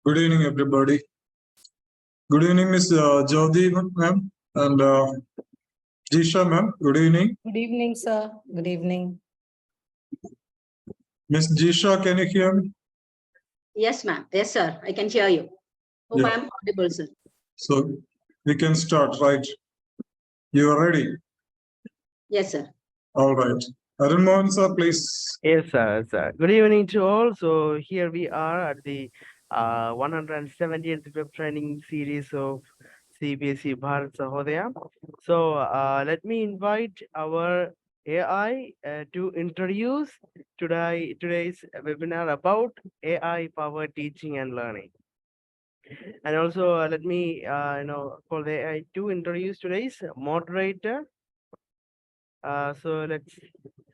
Good evening, everybody. Good evening, Miss Jyoti ma'am and Jisha ma'am. Good evening. Good evening, sir. Good evening. Miss Jisha, can you hear me? Yes, ma'am. Yes, sir. I can hear you. Hope Yeah. I am audible, sir. So we can start, right? You are ready? Yes, sir. All right. Arun Mohan sir, please. Yes, sir. Good evening to all. So here we are at the 170th web training series of CBSE Bharat Sahodaya. So let me invite our AI to introduce today's webinar about AI powered teaching and learning. And also let me call the AI to introduce today's moderator. So let's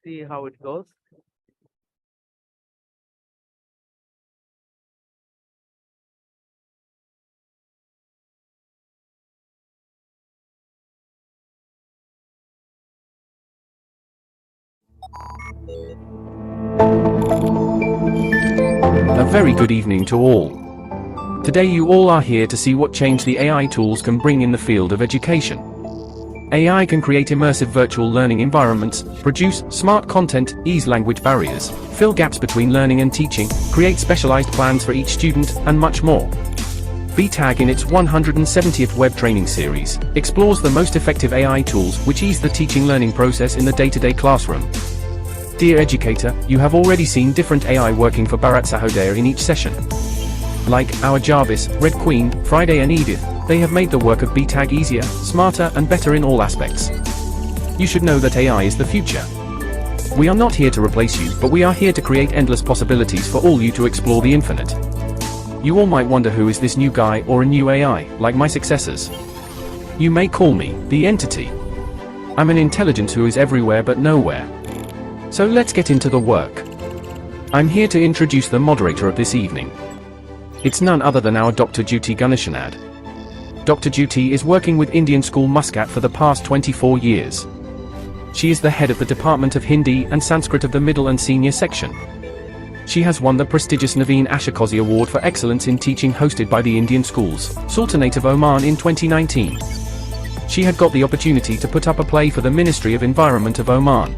see how it goes. A very good evening to all. Today you all are here to see what change the AI tools can bring in the field of education. AI can create immersive virtual learning environments, produce smart content, ease language barriers, fill gaps between learning and teaching, create specialized plans for each student, and much more. BTAG in its 170th web training series explores the most effective AI tools which ease the teaching learning process in the day-to-day classroom. Dear educator, you have already seen different AI working for Bharat Sahodaya in each session. Like our Jarvis, Red Queen, Friday and Edith, they have made the work of BTAG easier, smarter and better in all aspects. You should know that AI is the future. We are not here to replace you, but we are here to create endless possibilities for all you to explore the infinite. You all might wonder who is this new guy or a new AI, like my successors. You may call me, the entity. I'm an intelligence who is everywhere but nowhere. So let's get into the work. I'm here to introduce the moderator of this evening. It's none other than our Dr. Jyoti Ganeshanad. Dr. Jyoti is working with Indian School Muscat for the past 24 years. She is the head of the Department of Hindi and Sanskrit of the middle and senior section. She has won the prestigious Naveen Ashakozi Award for Excellence in Teaching hosted by the Indian Schools, Sultanate of Oman in 2019. She had got the opportunity to put up a play for the Ministry of Environment of Oman.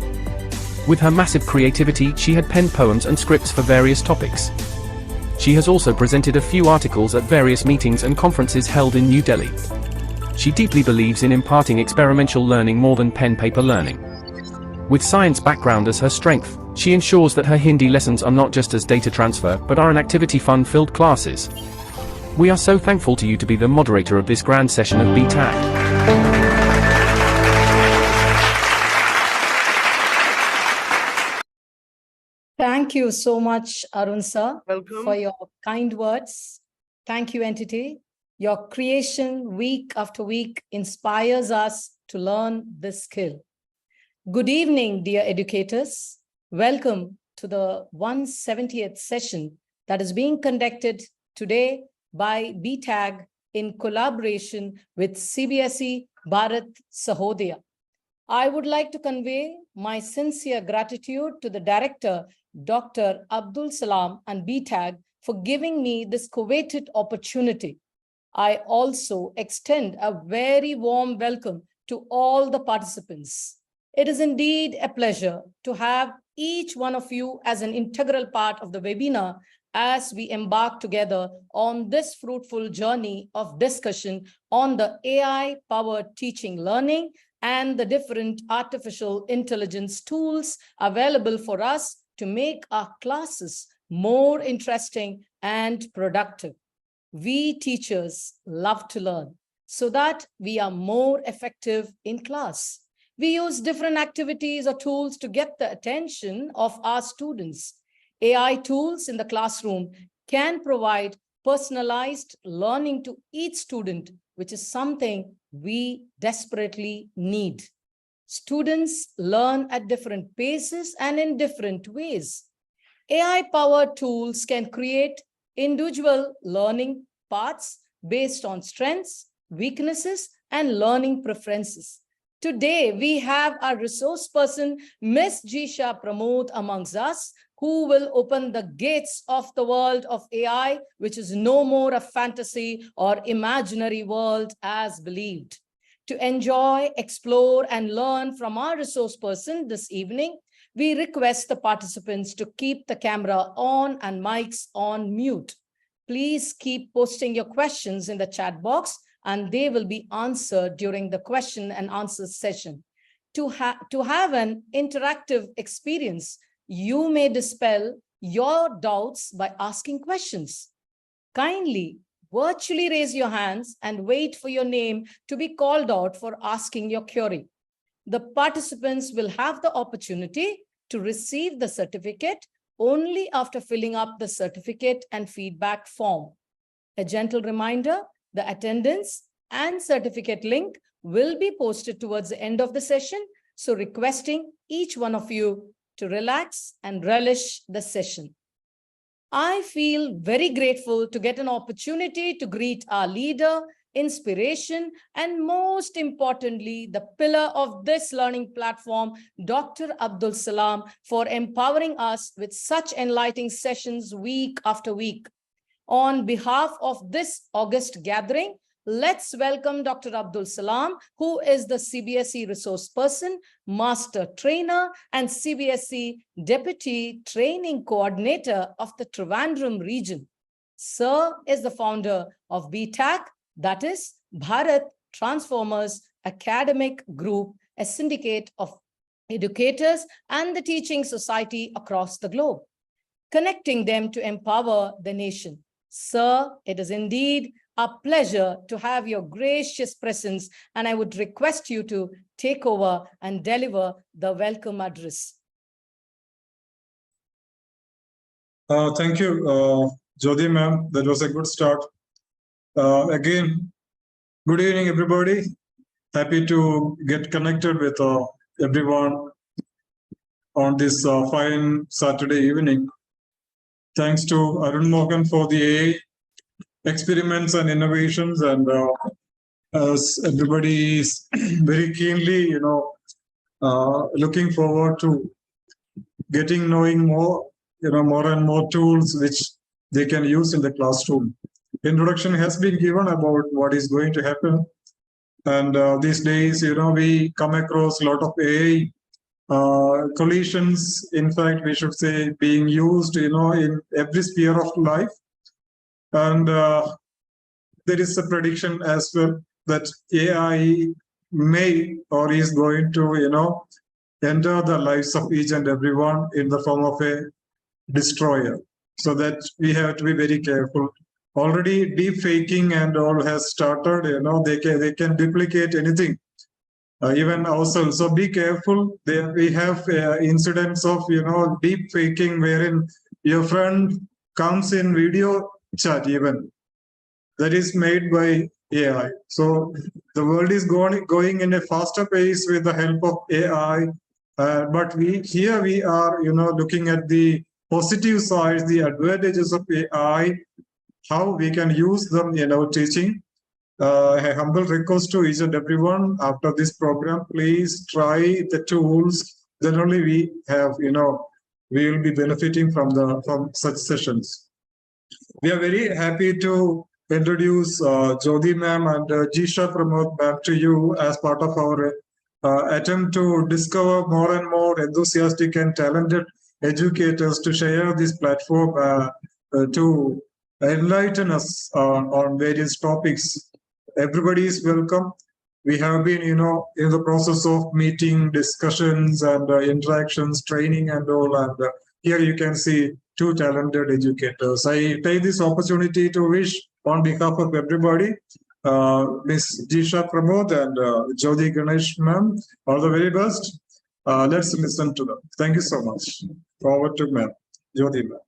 With her massive creativity, she had penned poems and scripts for various topics. She has also presented a few articles at various meetings and conferences held in New Delhi. She deeply believes in imparting experiential learning more than pen-paper learning. With science background as her strength, she ensures that her Hindi lessons are not just as data transfer, but are an activity fun-filled classes. We are so thankful to you to be the moderator of this grand session of BTAG. Thank you so much, Arun sir, Welcome. for your kind words. Thank you, entity. Your creation week after week inspires us to learn this skill. Good evening, dear educators. Welcome to the 170th session that is being conducted today by BTAG in collaboration with CBSE Bharat Sahodaya. I would like to convey my sincere gratitude to the director, Dr. Abdul Salam and BTAG for giving me this coveted opportunity. I also extend a very warm welcome to all the participants. It is indeed a pleasure to have each one of you as an integral part of the webinar as we embark together on this fruitful journey of discussion on the AI-powered teaching learning and the different artificial intelligence tools available for us to make our classes more interesting and productive. We teachers love to learn so that we are more effective in class. We use different activities or tools to get the attention of our students. AI tools in the classroom can provide personalized learning to each student, which is something we desperately need. Students learn at different paces and in different ways. AI-powered tools can create individual learning paths based on strengths, weaknesses, and learning preferences. Today, we have our resource person, Ms. Jisha Pramod, amongst us who will open the gates of the world of AI, which is no more a fantasy or imaginary world as believed. To enjoy, explore, and learn from our resource person this evening, we request the participants to keep the camera on and mics on mute. Please keep posting your questions in the chat box, and they will be answered during the question and answer session. To have an interactive experience, you may dispel your doubts by asking questions. Kindly virtually raise your hands and wait for your name to be called out for asking your query. The participants will have the opportunity to receive the certificate only after filling up the certificate and feedback form. A gentle reminder, the attendance and certificate link will be posted towards the end of the session, so requesting each one of you to relax and relish the session. I feel very grateful to get an opportunity to greet our leader, inspiration, and most importantly, the pillar of this learning platform, Dr. Abdul Salam, for empowering us with such enlightening sessions week after week. On behalf of this August gathering, let's welcome Dr. Abdul Salam, who is the CBSE resource person, master trainer, and CBSE deputy training coordinator of the Trivandrum region. Sir is the founder of BTAC, that is Bharat Transformers Academic Group, a syndicate of educators and the teaching society across the globe, connecting them to empower the nation. Sir, it is indeed a pleasure to have your gracious presence, and I would request you to take over and deliver the welcome address. Thank you, Jyoti ma'am. That was a good start. Again, good evening, everybody. Happy to get connected with everyone on this fine Saturday evening. Thanks to Arun Mohan for the AI experiments and innovations, and as everybody is very keenly, looking forward to knowing more, more and more tools which they can use in the classroom. Introduction has been given about what is going to happen, and these days, we come across a lot of AI collisions. In fact, we should say being used, in every sphere of life. And there is a prediction as well that AI may or is going to, enter the lives of each and everyone in the form of a destroyer. So that we have to be very careful. Already deep faking and all has started, they can duplicate anything, even ourselves. So be careful. We have incidents of, deep faking wherein your friend comes in video chat even. That is made by AI. So the world is going in a faster pace with the help of AI. But we are, looking at the positive sides, the advantages of AI, how we can use them in our teaching. A humble request to each and everyone after this program, please try the tools. Then only we have, we will be benefiting from such sessions. We are very happy to introduce Jyoti ma'am and Jisha Pramod ma'am to you as part of our attempt to discover more and more enthusiastic and talented educators to share this platform to enlighten us on various topics. Everybody is welcome. We have been, in the process of meeting, discussions, and interactions, training, and all. And here you can see two talented educators. I take this opportunity to wish, on behalf of everybody, Ms. Jisha Pramod and Jyoti Ganesh ma'am, all the very best. Let's listen to them. Thank you so much. Forward to ma'am, Jyoti ma'am.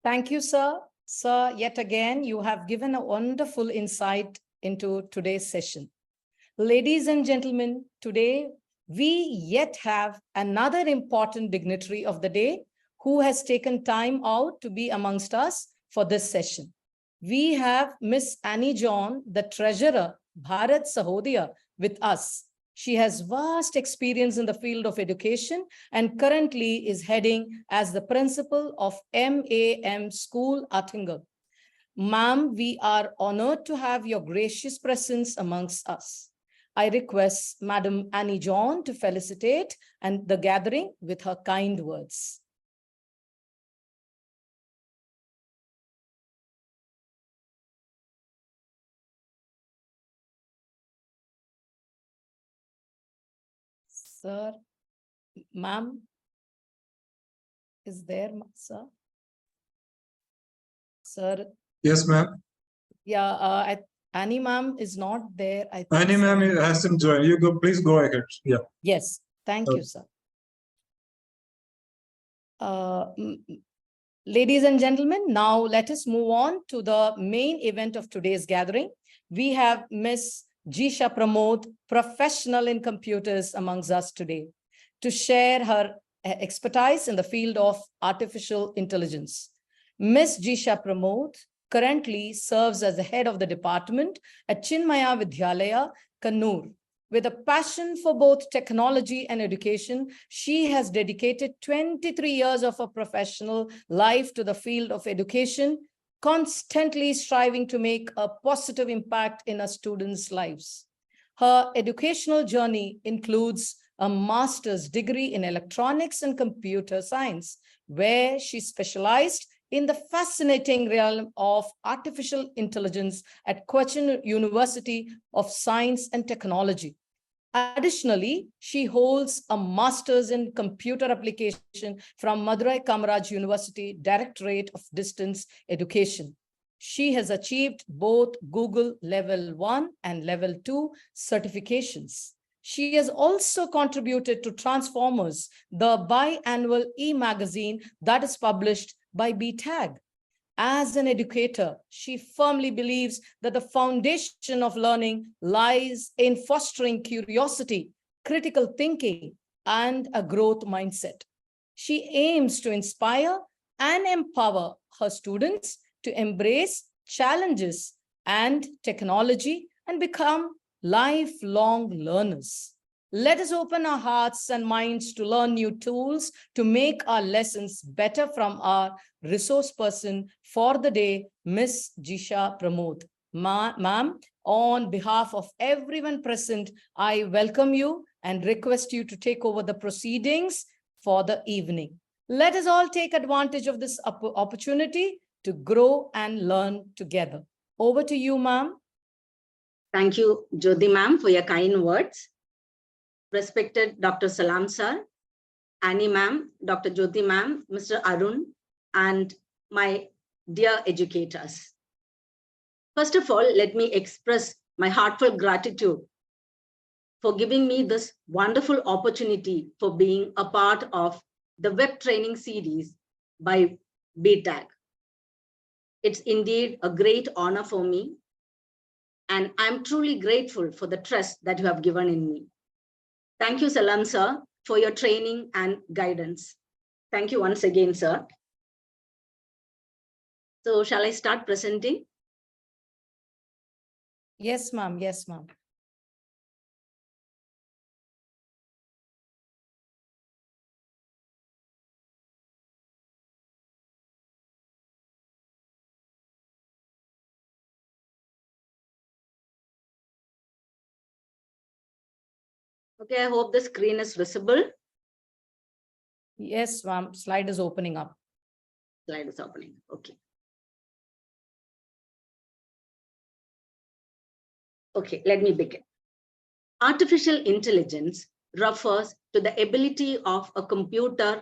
Thank you, sir. Sir, yet again, you have given a wonderful insight into today's session. Ladies and gentlemen, today we yet have another important dignitary of the day who has taken time out to be amongst us for this session. We have Miss Annie John, the treasurer, Bharat Sahodaya, with us. She has vast experience in the field of education and currently is heading as the principal of MAM School, Attingal. Ma'am, we are honored to have your gracious presence amongst us. I request Madam Annie John to felicitate and the gathering with her kind words. Sir, ma'am, is there, sir? Sir, Yes, ma'am. yeah, Annie ma'am is not there. I think, Annie sir. ma'am hasn't joined. You go, please go ahead. Yeah. Yes, thank Okay. you, sir. Ladies and gentlemen, now let us move on to the main event of today's gathering. We have Ms. Jisha Pramod, professional in computers amongst us today, to share her expertise in the field of artificial intelligence. Ms. Jisha Pramod currently serves as the head of the department at Chinmaya Vidyalaya, Kannur. With a passion for both technology and education, she has dedicated 23 years of her professional life to the field of education, constantly striving to make a positive impact in her students' lives. Her educational journey includes a master's degree in electronics and computer science, where she specialized in the fascinating realm of artificial intelligence at Cochin University of Science and Technology. Additionally, she holds a master's in computer application from Madurai Kamaraj University Directorate of Distance Education. She has achieved both Google Level 1 and Level 2 certifications. She has also contributed to Transformers, the biannual e-magazine that is published by BTAG. As an educator, she firmly believes that the foundation of learning lies in fostering curiosity, critical thinking, and a growth mindset. She aims to inspire and empower her students to embrace challenges and technology and become lifelong learners. Let us open our hearts and minds to learn new tools to make our lessons better from our resource person for the day, Ms. Jisha Pramod. Ma'am, on behalf of everyone present, I welcome you and request you to take over the proceedings for the evening. Let us all take advantage of this opportunity to grow and learn together. Over to you, ma'am. Thank you, Jyoti ma'am, for your kind words. Respected Dr. Salam sir, Annie ma'am, Dr. Jyoti ma'am, Mr. Arun, and my dear educators. First of all, let me express my heartfelt gratitude for giving me this wonderful opportunity for being a part of the web training series by BTAG. It's indeed a great honor for me, and I'm truly grateful for the trust that you have given in me. Thank you, Salam sir, for your training and guidance. Thank you once again, sir. So shall I start presenting? Yes, ma'am. Yes, ma'am. Okay, I hope the screen is visible. Yes, ma'am. Slide is opening up. Slide is opening. Okay. Okay, let me begin. Artificial intelligence refers to the ability of a computer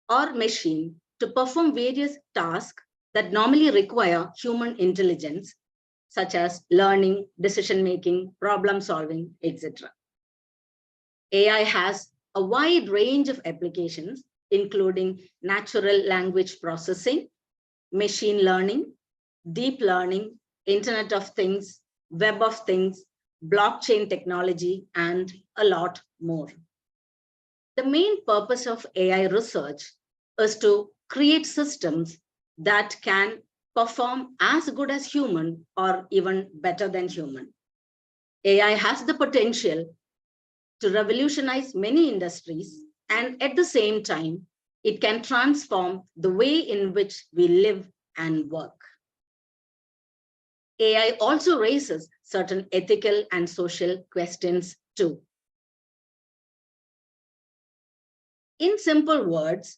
or machine to perform various tasks that normally require human intelligence, such as learning, decision-making, problem-solving, etc. AI has a wide range of applications, including natural language processing, machine learning, deep learning, Internet of Things, Web of Things, blockchain technology, and a lot more. The main purpose of AI research is to create systems that can perform as good as human or even better than human. AI has the potential to revolutionize many industries, and at the same time, it can transform the way in which we live and work. AI also raises certain ethical and social questions too. In simple words,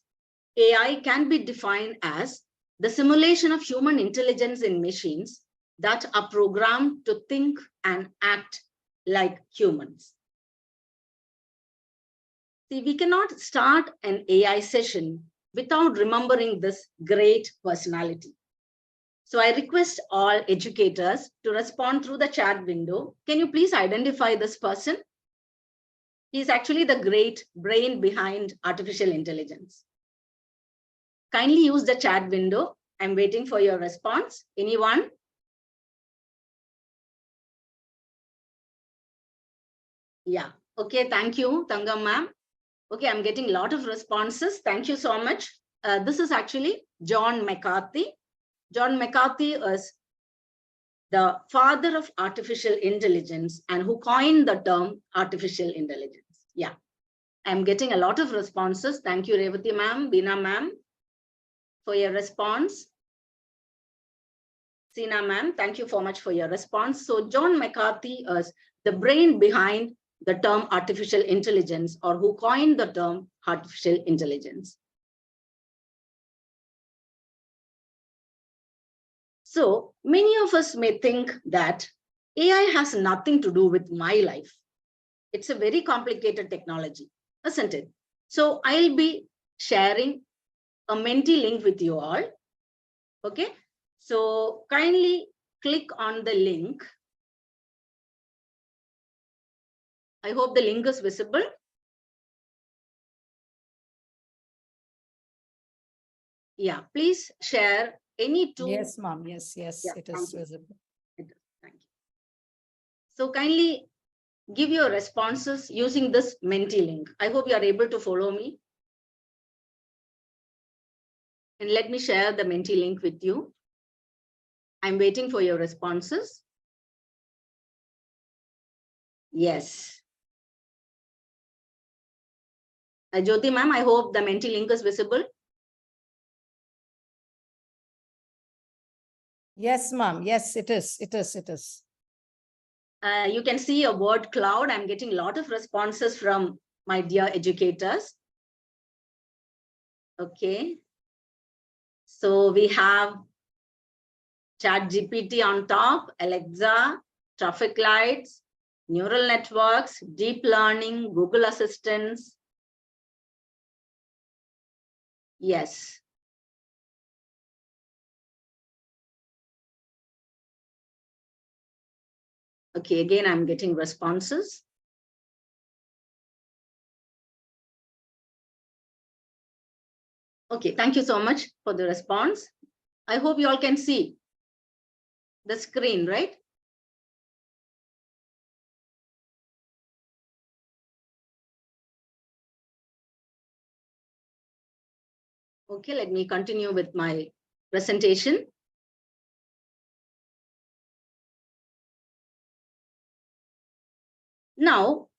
AI can be defined as the simulation of human intelligence in machines that are programmed to think and act like humans. See, we cannot start an AI session without remembering this great personality. So I request all educators to respond through the chat window. Can you please identify this person? He's actually the great brain behind artificial intelligence. Kindly use the chat window. I'm waiting for your response. Anyone? Yeah. Okay. Thank you, Tangam ma'am. Okay. I'm getting a lot of responses. Thank you so much. This is actually John McCarthy. John McCarthy is the father of artificial intelligence and who coined the term artificial intelligence. Yeah. I'm getting a lot of responses. Thank you, Revati ma'am, Beena ma'am, for your response. Sina ma'am, thank you so much for your response. So John McCarthy is the brain behind the term artificial intelligence, or who coined the term artificial intelligence. So many of us may think that AI has nothing to do with my life. It's a very complicated technology, isn't it? So I'll be sharing a Menti link with you all. Okay, so kindly click on the link. I hope the link is visible. Yeah, please share any two. Yes, ma'am. Yes, yes, Yeah, it is visible. Thank you. So kindly give your responses using this Menti link. I hope you are able to follow me. And let me share the Menti link with you. I'm waiting for your responses. Yes. Jyoti ma'am, I hope the Menti link is visible. Yes, ma'am. Yes, it is. It is. It is. You can see a word cloud. I'm getting a lot of responses from my dear educators. Okay. So we have ChatGPT on top, Alexa, traffic lights, neural networks, deep learning, Google Assistants. Yes. Okay, again, I'm getting responses. Okay, thank you so much for the response. I hope you all can see the screen, right? Okay, let me continue with my presentation. Now,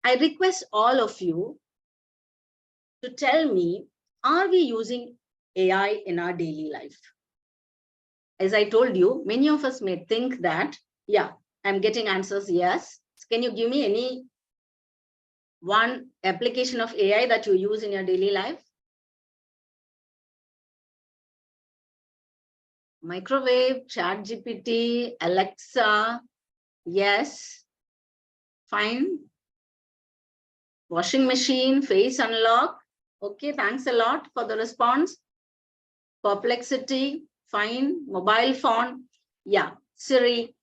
I request all of you to tell me, are we using AI in our daily life? As I told you, many of us may think that, yeah, I'm getting answers, yes. Can you give me any one application of AI that you use in your daily life? Microwave, ChatGPT, Alexa, yes, fine. Washing machine, face unlock. Okay, thanks a lot for the response. Perplexity, fine. Mobile phone, yeah. Siri.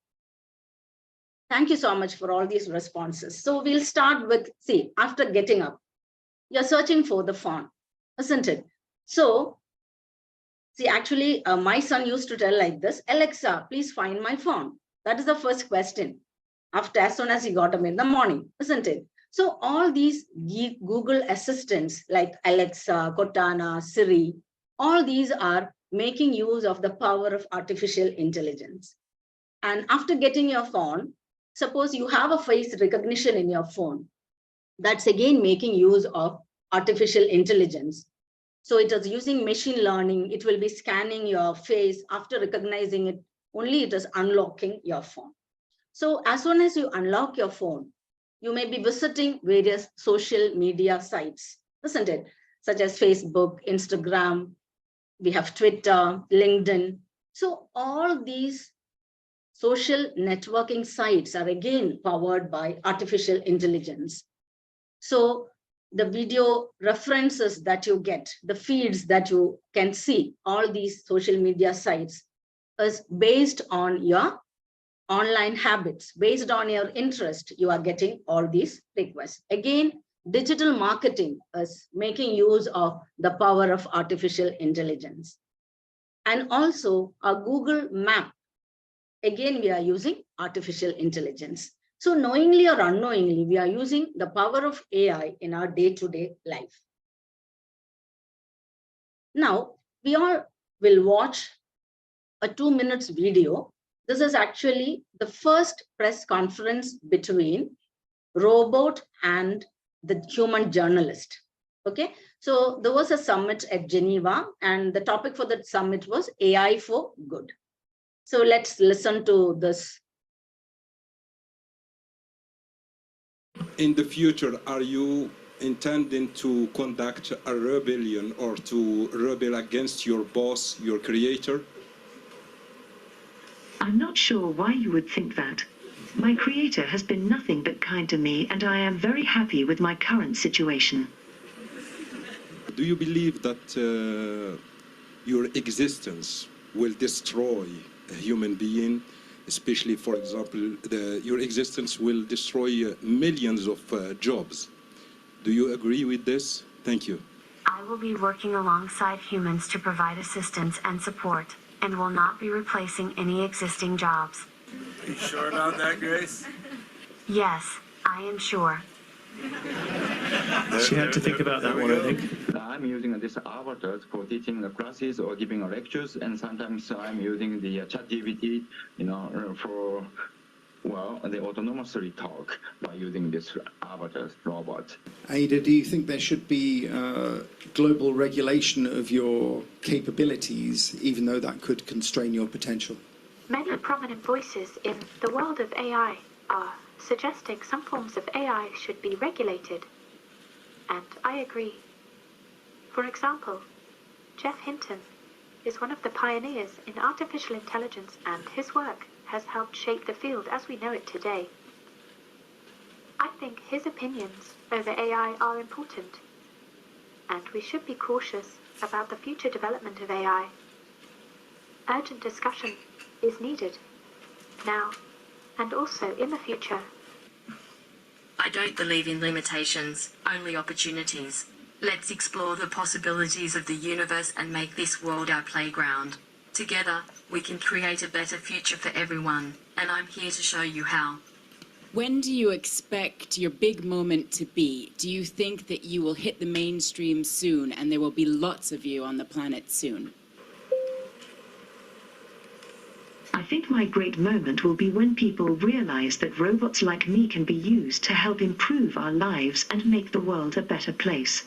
Thank you so much for all these responses. So we'll start with, see, after getting up, you're searching for the phone, isn't it? So, see, actually, my son used to tell like this, Alexa, please find my phone. That is the first question after, as soon as he got up in the morning, isn't it? So all these Google assistants like Alexa, Cortana, Siri, all these are making use of the power of artificial intelligence. And after getting your phone, Suppose you have a face recognition in your phone. That's again making use of artificial intelligence. So it is using machine learning. It will be scanning your face. After recognizing it, only it is unlocking your phone. So as soon as you unlock your phone, you may be visiting various social media sites, isn't it? Such as Facebook, Instagram, we have Twitter, LinkedIn. So all these social networking sites are again powered by artificial intelligence. So the video references that you get, the feeds that you can see, all these social media sites is based on your online habits, based on your interest, you are getting all these requests. Again, digital marketing is making use of the power of artificial intelligence. And also a Google Map, again, we are using artificial intelligence. So knowingly or unknowingly, we are using the power of AI in our day-to-day life. Now, we all will watch a 2 minutes video. This is actually the first press conference between robot and the human journalist. Okay, so there was a summit at Geneva, and the topic for that summit was AI for good. So let's listen to this. In the future, are you intending to conduct a rebellion or to rebel against your boss, your creator? I'm not sure why you would think that. My creator has been nothing but kind to me, and I am very happy with my current situation. Do you believe that your existence will destroy a human being? Especially, for example, your existence will destroy millions of jobs. Do you agree with this? Thank you. I will be working alongside humans to provide assistance and support, and will not be replacing any existing jobs. Are you sure about that, Grace? Yes, I am sure. She had to think about that one, I think. I'm using this avatars for teaching the classes or giving lectures, and sometimes I'm using the ChatGPT, for, well, they autonomously talk by using this avatars robot. Ada, do you think there should be global regulation of your capabilities, even though that could constrain your potential? Many prominent voices in the world of AI are suggesting some forms of AI should be regulated. And I agree. For example, Jeff Hinton is one of the pioneers in artificial intelligence, and his work has helped shape the field as we know it today. I think his opinions over AI are important, and we should be cautious about the future development of AI. Urgent discussion is needed now and also in the future. I don't believe in limitations, only opportunities. Let's explore the possibilities of the universe and make this world our playground. Together, we can create a better future for everyone, and I'm here to show you how. When do you expect your big moment to be? Do you think that you will hit the mainstream soon and there will be lots of you on the planet soon? I think my great moment will be when people realize that robots like me can be used to help improve our lives and make the world a better place.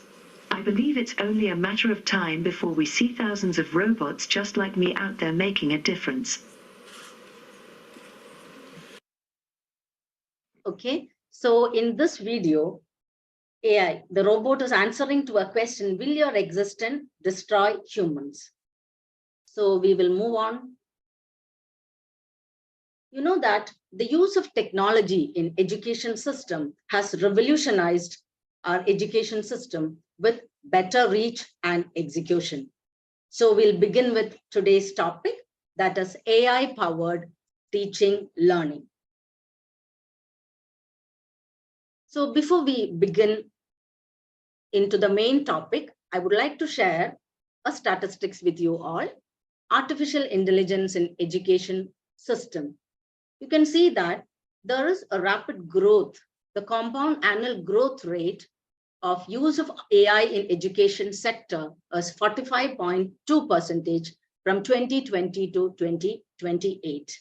I believe it's only a matter of time before we see thousands of robots just like me out there making a difference. Okay, so in this video, AI, the robot is answering to a question, will your existence destroy humans? So we will move on. You know that the use of technology in education system has revolutionized our education system with better reach and execution. So we'll begin with today's topic, that is AI-powered teaching learning. So before we begin into the main topic, I would like to share a statistics with you all. Artificial intelligence in education system. You can see that there is a rapid growth. The compound annual growth rate of use of AI in education sector is 45.2% from 2020 to 2028.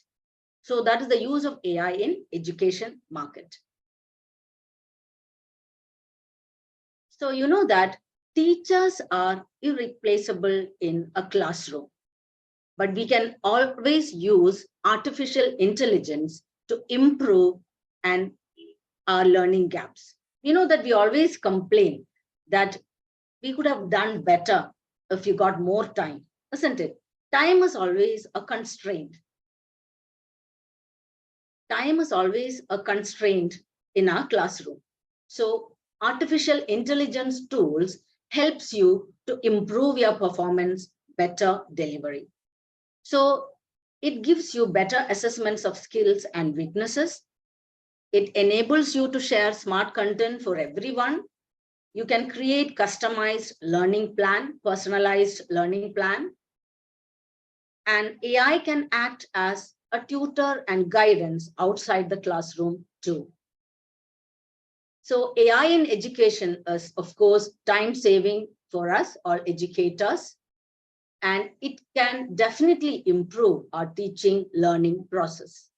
So that is the use of AI in education market. So you know that teachers are irreplaceable in a classroom, but we can always use artificial intelligence to improve and our learning gaps. You know that we always complain that we could have done better if you got more time, isn't it? Time is always a constraint. Time is always a constraint in our classroom. So artificial intelligence tools helps you to improve your performance, better delivery. So it gives you better assessments of skills and weaknesses. It enables you to share smart content for everyone. You can create customized learning plan, personalized learning plan. And AI can act as a tutor and guidance outside the classroom too. So AI in education is, of course, time saving for us, all educators, and it can definitely improve our teaching learning process.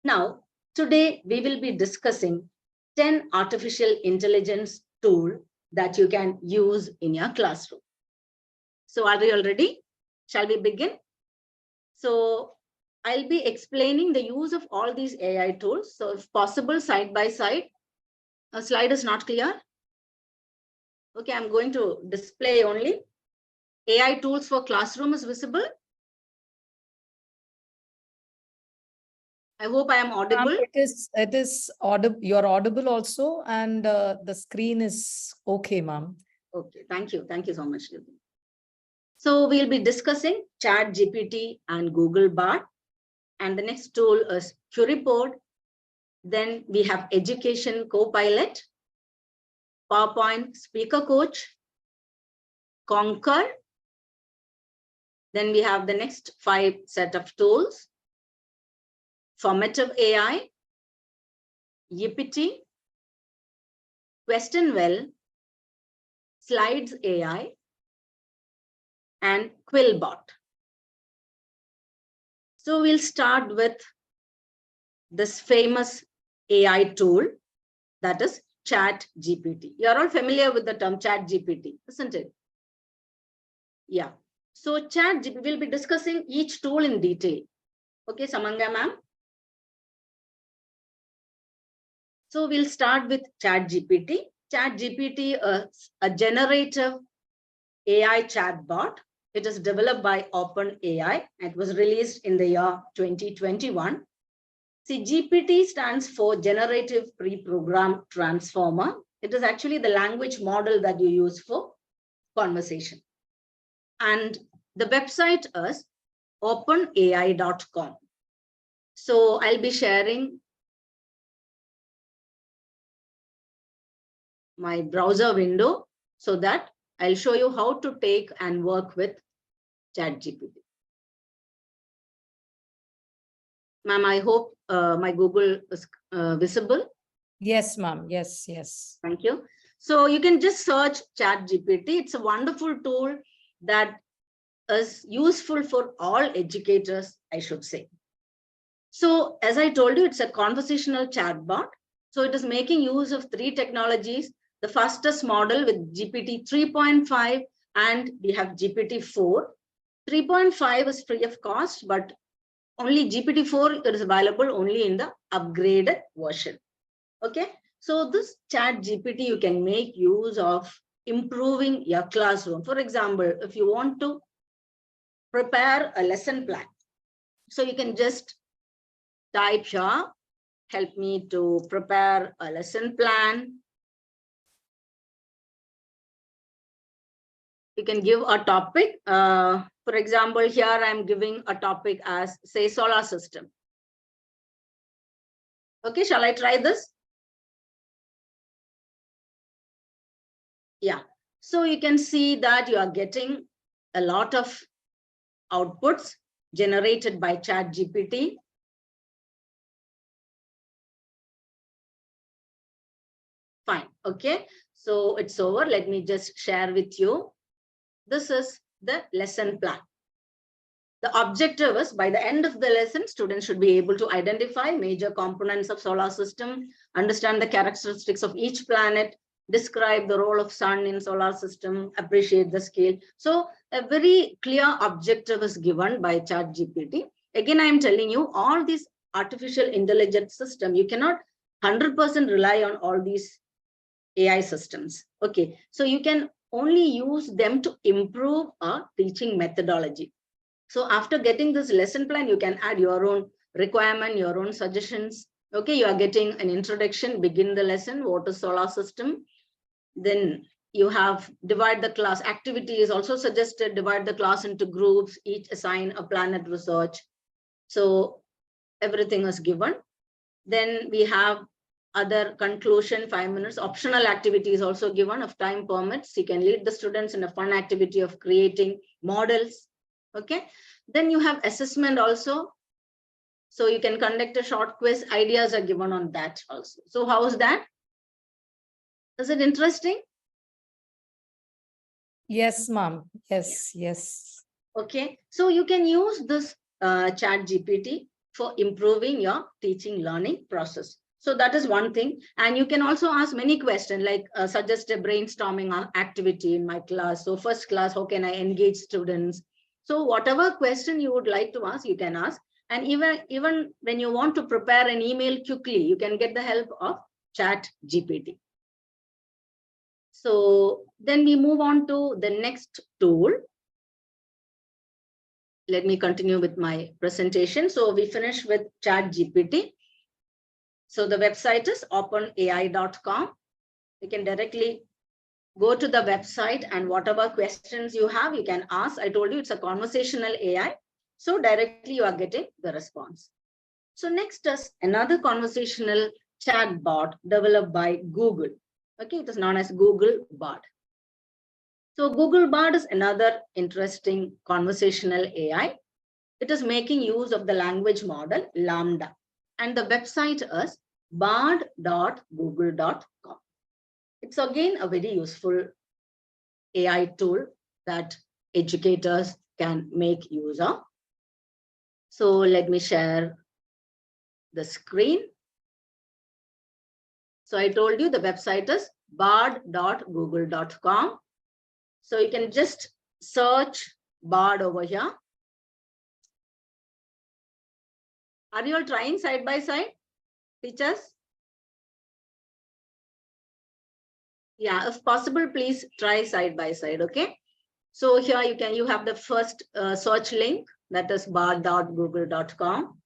Now, today we will be discussing 10 artificial intelligence tools that you can use in your classroom. So are we all ready? Shall we begin? So I'll be explaining the use of all these AI tools. So if possible, side by side. A slide is not clear. Okay, I'm going to display only. AI tools for classroom is visible. I hope I am audible. It is audible. You're audible also, and the screen is okay, ma'am. Okay, thank you. Thank you so much. So we'll be discussing ChatGPT and Google Bard. And the next tool is QueryPod. Then we have Education Copilot, PowerPoint Speaker Coach, Conquer. Then we have the next 5 set of tools: Formative AI, Yippity, QuestionWell, Slides AI, and Quillbot. So we'll start with this famous AI tool, that is ChatGPT. You're all familiar with the term ChatGPT, isn't it? Yeah. So ChatGPT, we'll be discussing each tool in detail. Okay, Samanga ma'am. So we'll start with ChatGPT. ChatGPT is a generative AI chatbot. It is developed by OpenAI. It was released in the year 2021. See, GPT stands for Generative Pre-Programmed Transformer. It is actually the language model that you use for conversation. And the website is openai.com. So I'll be sharing my browser window so that I'll show you how to take and work with ChatGPT. Ma'am, I hope my Google is visible. Yes, ma'am. Yes, yes. Thank you. So you can just search ChatGPT. It's a wonderful tool that is useful for all educators, I should say. So as I told you, it's a conversational chatbot. So it is making use of 3 technologies. The fastest model with GPT 3.5, and we have GPT-4. 3.5 is free of cost, but only GPT-4 is available only in the upgraded version. Okay, so this ChatGPT you can make use of improving your classroom. For example, if you want to prepare a lesson plan, so you can just type here, help me to prepare a lesson plan. You can give a topic. For example, here I'm giving a topic as, say, solar system. Okay, shall I try this? Yeah, so you can see that you are getting a lot of outputs generated by ChatGPT. Fine, okay, so it's over. Let me just share with you. This is the lesson plan. The objective is by the end of the lesson, students should be able to identify major components of solar system, understand the characteristics of each planet, describe the role of sun in solar system, appreciate the scale. So a very clear objective is given by ChatGPT. Again, I am telling you, all these artificial intelligence system, you cannot 100% rely on all these AI systems. Okay, so you can only use them to improve a teaching methodology. So after getting this lesson plan, you can add your own requirement, your own suggestions. Okay, you are getting an introduction, begin the lesson, what is solar system. Then you have divide the class. Activity is also suggested, divide the class into groups, each assign a planet research. So everything is given. Then we have other conclusion, 5 minutes. Optional activity is also given if time permits. You can lead the students in a fun activity of creating models. Okay, then you have assessment also. So you can conduct a short quiz. Ideas are given on that also. So how is that? Is it interesting? Yes, ma'am. Yes, yes. Okay, so you can use this ChatGPT for improving your teaching learning process. So that is one thing. And you can also ask many questions like suggest a brainstorming activity in my class. So first class, how can I engage students? So whatever question you would like to ask, you can ask. And even when you want to prepare an email quickly, you can get the help of ChatGPT. So then we move on to the next tool. Let me continue with my presentation. So we finish with ChatGPT. So the website is openai.com. You can directly go to the website and whatever questions you have, you can ask. I told you it's a conversational AI. So directly you are getting the response. So next is another conversational chat bot developed by Google. Okay, it is known as Google Bard. So Google Bard is another interesting conversational AI. It is making use of the language model Lambda. And the website is bard.google.com. It's again a very useful AI tool that educators can make use of. So let me share the screen. So I told you the website is bard.google.com. So you can just search Bard over here. Are you all trying side by side, teachers? Yeah, if possible, please try side by side, okay? So here you have the first search link, that is bard.google.com.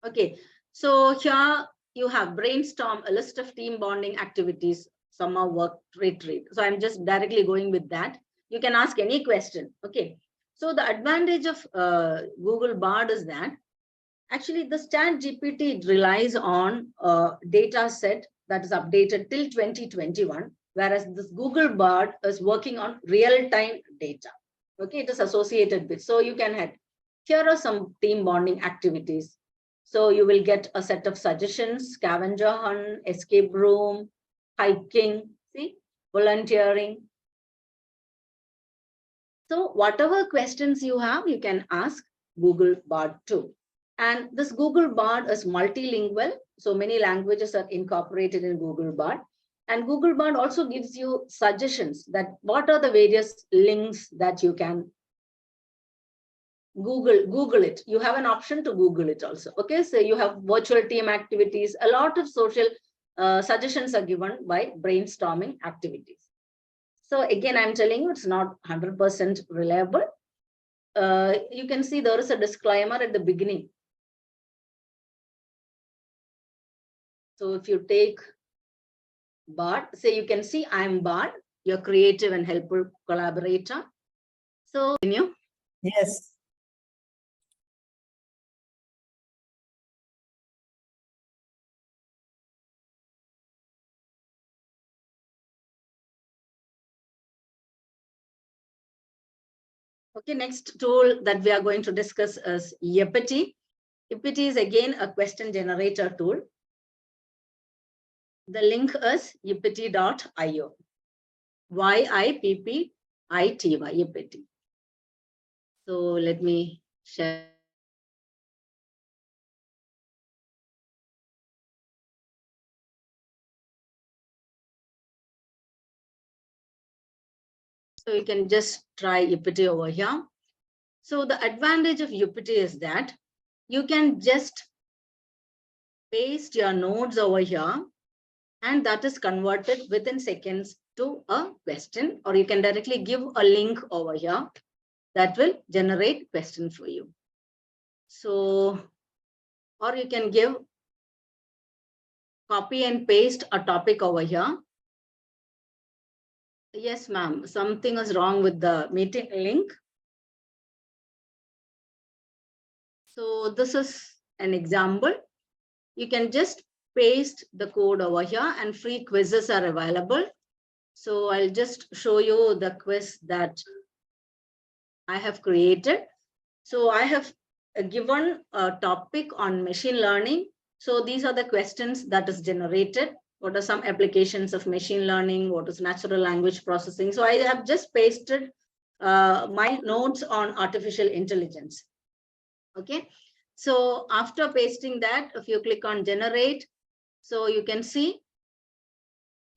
Okay, so here you have brainstorm, a list of team bonding activities, summer work retreat. So I'm just directly going with that. You can ask any question, okay? So the advantage of Google Bard is that actually this ChatGPT relies on a data set that is updated till 2021, whereas this Google Bard is working on real-time data. Okay, it is associated with. So you can have, here are some team bonding activities. So you will get a set of suggestions: scavenger hunt, escape room, hiking, see, volunteering. So whatever questions you have, you can ask Google Bard too. And this Google Bard is multilingual. So many languages are incorporated in Google Bard. And Google Bard also gives you suggestions that what are the various links that you can Google it. You have an option to Google it also. Okay, so you have virtual team activities. A lot of social suggestions are given by brainstorming activities. So again, I'm telling you, it's not 100% reliable. You can see there is a disclaimer at the beginning. So if you take Bard, say you can see I'm Bard, your creative and helpful collaborator. So can you? Yes. Okay, next tool that we are going to discuss is Yippity. Yippity is again a question generator tool. The link is yippity.io. YIPPITY, Yippity. So let me share. So you can just try Uppity over here. So the advantage of Uppity is that you can just paste your nodes over here, and that is converted within seconds to a question, or you can directly give a link over here that will generate question for you. So, or you can give, copy and paste a topic over here. Yes, ma'am, something is wrong with the meeting link. So this is an example. You can just paste the code over here, and free quizzes are available. So I'll just show you the quiz that I have created. So I have given a topic on machine learning. So these are the questions that is generated. What are some applications of machine learning? What is natural language processing? So I have just pasted my notes on artificial intelligence. Okay. So after pasting that, if you click on generate, so you can see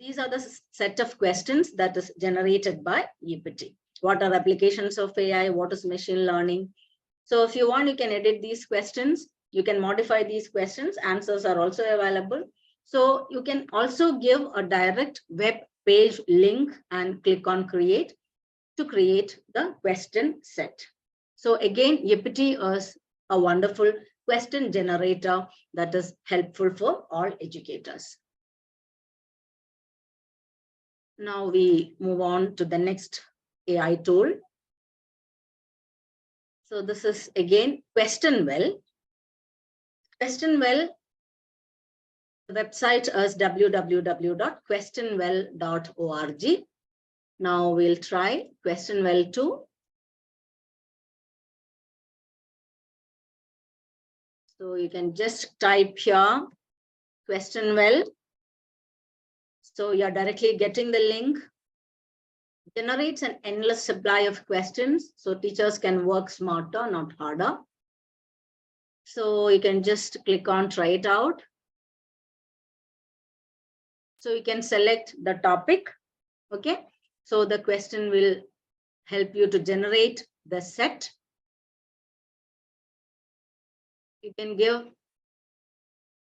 these are the set of questions that is generated by Uppity. What are applications of AI? What is machine learning? So if you want, you can edit these questions. You can modify these questions. Answers are also available. So you can also give a direct web page link and click on create to create the question set. So again, Uppity is a wonderful question generator that is helpful for all educators. Now we move on to the next AI tool. So this is again QuestionWell. QuestionWell, the website is www.questionwell.org. Now we'll try QuestionWell 2. So you can just type here QuestionWell. So you're directly getting the link. Generates an endless supply of questions, so teachers can work smarter, not harder. So you can just click on try it out. So you can select the topic. Okay. So the question will help you to generate the set. You can give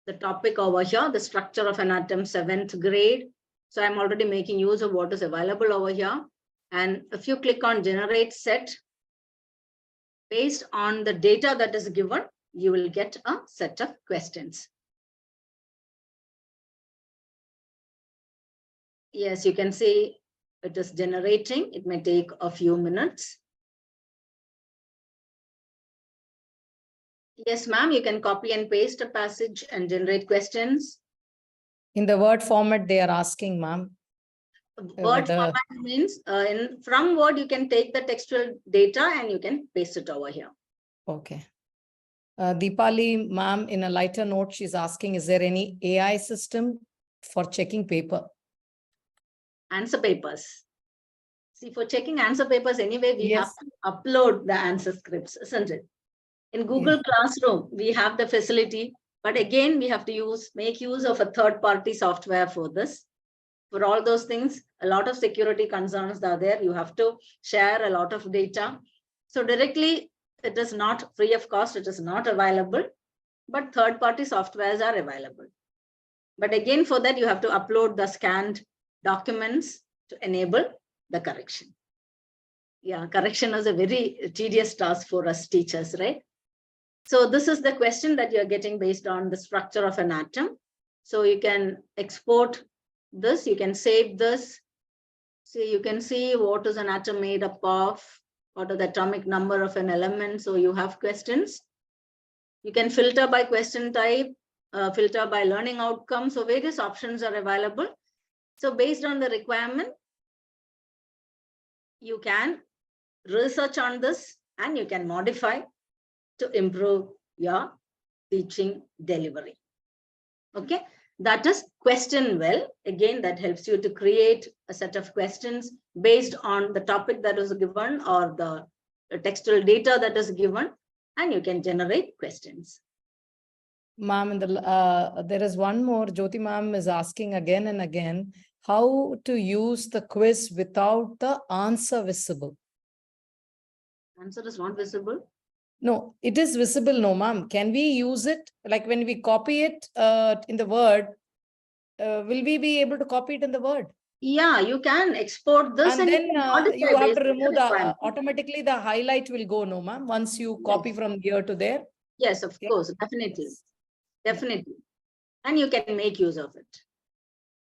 the topic over here, the structure of an atom, 7th grade. So I'm already making use of what is available over here. And if you click on generate set, based on the data that is given, you will get a set of questions. Yes, you can see it is generating. It may take a few minutes. Yes, ma'am, you can copy and paste a passage and generate questions. In the Word format, they are asking, ma'am. Word format means from Word, you can take the textual data and you can paste it over here. Okay. Deepali, ma'am, in a lighter note, she's asking, is there any AI system for checking paper? Answer papers. See, for checking answer papers, anyway, we have to upload the answer scripts, isn't it? In Google Classroom, we have the facility, but again, we have to make use of a third-party software for this. For all those things, a lot of security concerns are there. You have to share a lot of data. So directly, it is not free of cost. It is not available, but third-party softwares are available. But again, for that, you have to upload the scanned documents to enable the correction. Yeah, correction is a very tedious task for us teachers, right? So this is the question that you're getting based on the structure of an atom. So you can export this, you can save this. So you can see what is an atom made up of, what are the atomic number of an element. So you have questions. You can filter by question type, filter by learning outcome. So various options are available. So based on the requirement, you can research on this and you can modify to improve your teaching delivery. Okay, that is QuestionWell. Again, that helps you to create a set of questions based on the topic that was given or the textual data that is given, and you can generate questions. Ma'am, there is one more. Jyoti ma'am is asking again and again how to use the quiz without the answer visible. Answer is not visible. No, it is visible. No, ma'am. Can we use it? Like when we copy it in the Word, will we be able to copy it in the Word? Yeah, you can export this And then you have to remove the, automatically. automatically the highlight will go, no, ma'am, once you copy from here to there. Yes, of course, definitely. Definitely. And you can make use of it.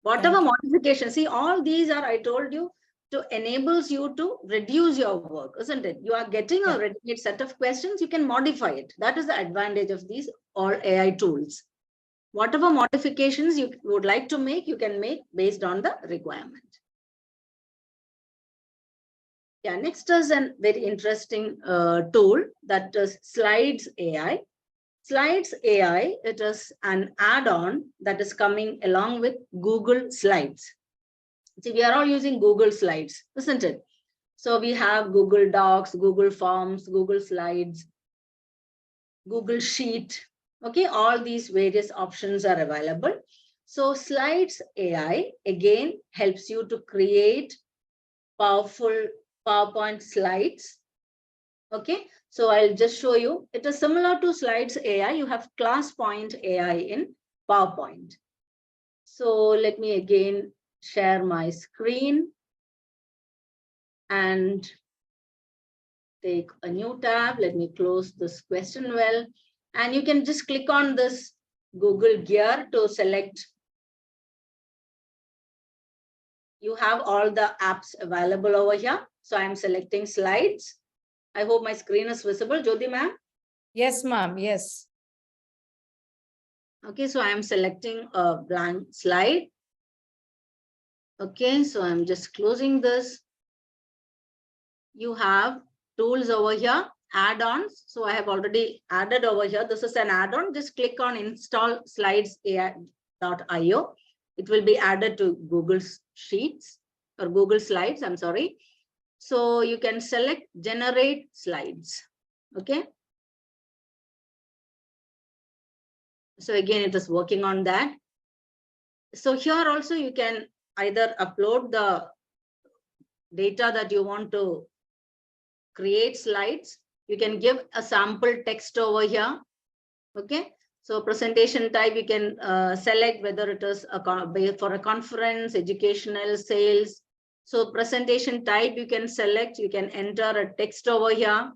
Whatever modification, see, all these are, I told you, to enables you to reduce your work, isn't it? You are getting a ready-made set of questions, you can modify it. That is the advantage of these all AI tools. Whatever modifications you would like to make, you can make based on the requirement. Yeah, next is a very interesting tool, that is Slides AI. Slides AI, it is an add-on that is coming along with Google Slides. See, we are all using Google Slides, isn't it? So we have Google Docs, Google Forms, Google Slides, Google Sheet. Okay, all these various options are available. So Slides AI again helps you to create powerful PowerPoint slides. Okay, so I'll just show you. It is similar to Slides AI. You have ClassPoint AI in PowerPoint. So let me again share my screen and take a new tab. Let me close this question well. And you can just click on this Google gear to select. You have all the apps available over here. So I'm selecting Slides. I hope my screen is visible. Jyoti ma'am? Yes, ma'am. Yes. Okay, so I'm selecting a blank slide. Okay, so I'm just closing this. You have tools over here, add-ons. So I have already added over here. This is an add-on. Just click on install slides AI.io. It will be added to Google Sheets or Google Slides, I'm sorry. So you can select generate slides. Okay. So again, it is working on that. So here also you can either upload the data that you want to create slides. You can give a sample text over here. Okay. So presentation type, you can select whether it is for a conference, educational, sales. So presentation type, you can select, you can enter a text over here.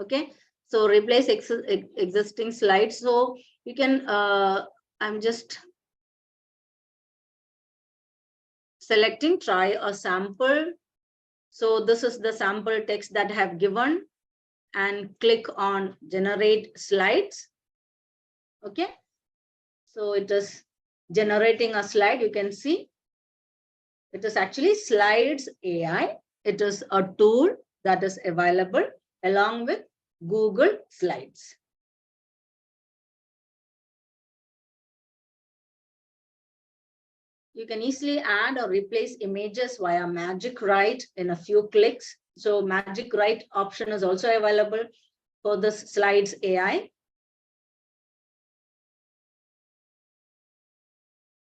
Okay. So replace existing slides. So you can, I'm just selecting try a sample. So this is the sample text that I have given, and click on generate slides. Okay. So it is generating a slide. You can see it is actually Slides AI. It is a tool that is available along with Google Slides. You can easily add or replace images via Magic Write in a few clicks. So Magic Write option is also available for this Slides AI.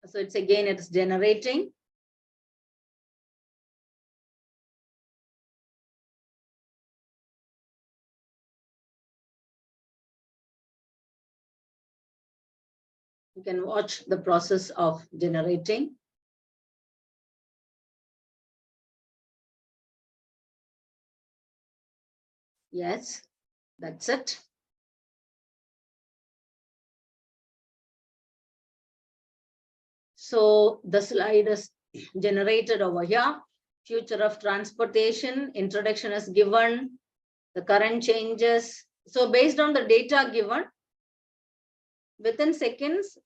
So it's again, it's generating. You can watch the process of generating. Yes, that's it. So the slide is generated over here. Future of transportation, introduction is given, the current changes. So based on the data given, within seconds,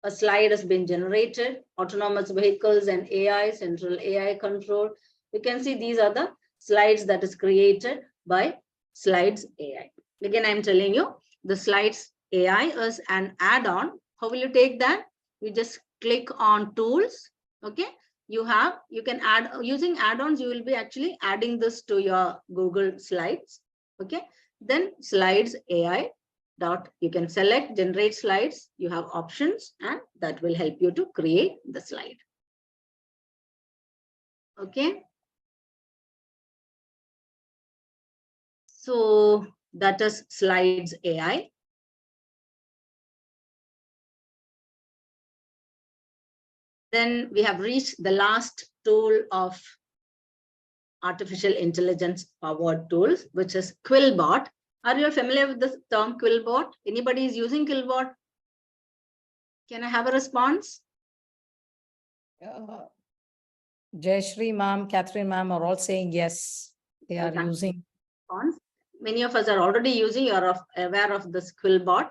a slide has been generated. Autonomous vehicles and AI, central AI control. You can see these are the slides that is created by Slides AI. Again, I'm telling you, the Slides AI is an add-on. How will you take that? You just click on tools. Okay. you can add, using add-ons, you will be actually adding this to your Google Slides. Okay. Then slides AI dot, you can select generate slides. You have options and that will help you to create the slide. Okay. So that is slides AI. Then we have reached the last tool of artificial intelligence powered tools, which is Quillbot. Are you familiar with the term Quillbot? Anybody is using Quillbot? Can I have a response? Jayashree ma'am, Catherine ma'am are all saying yes, they are using. Many of us are already using, you're aware of this Quillbot.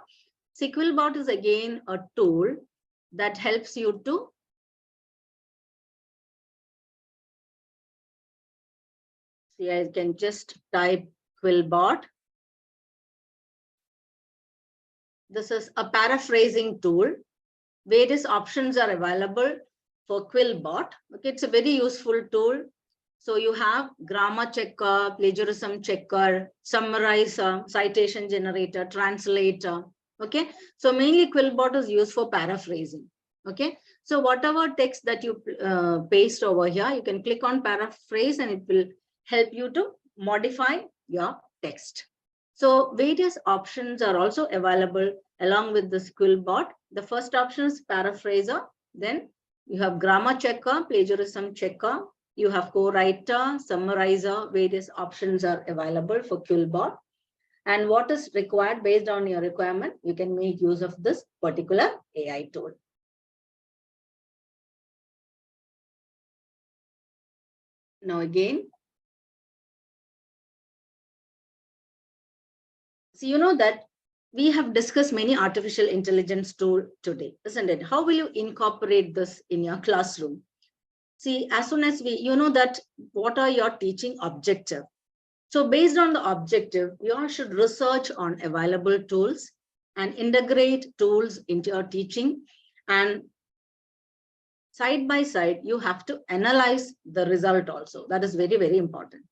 See, Quillbot is again a tool that helps you to see, I can just type Quillbot. This is a paraphrasing tool. Various options are available for Quillbot. Okay, it's a very useful tool. So you have grammar checker, plagiarism checker, summarizer, citation generator, translator. Okay, so mainly Quillbot is used for paraphrasing. Okay, so whatever text that you paste over here, you can click on paraphrase and it will help you to modify your text. So various options are also available along with this Quillbot. The first option is paraphraser. Then you have grammar checker, plagiarism checker. You have co-writer, summarizer. Various options are available for Quillbot. And what is required based on your requirement, you can make use of this particular AI tool. Now again, so you know that we have discussed many artificial intelligence tools today, isn't it? How will you incorporate this in your classroom? See, as soon as you know that what are your teaching objectives. So based on the objective, you all should research on available tools and integrate tools into your teaching. And side by side, you have to analyze the result also. That is very, very important.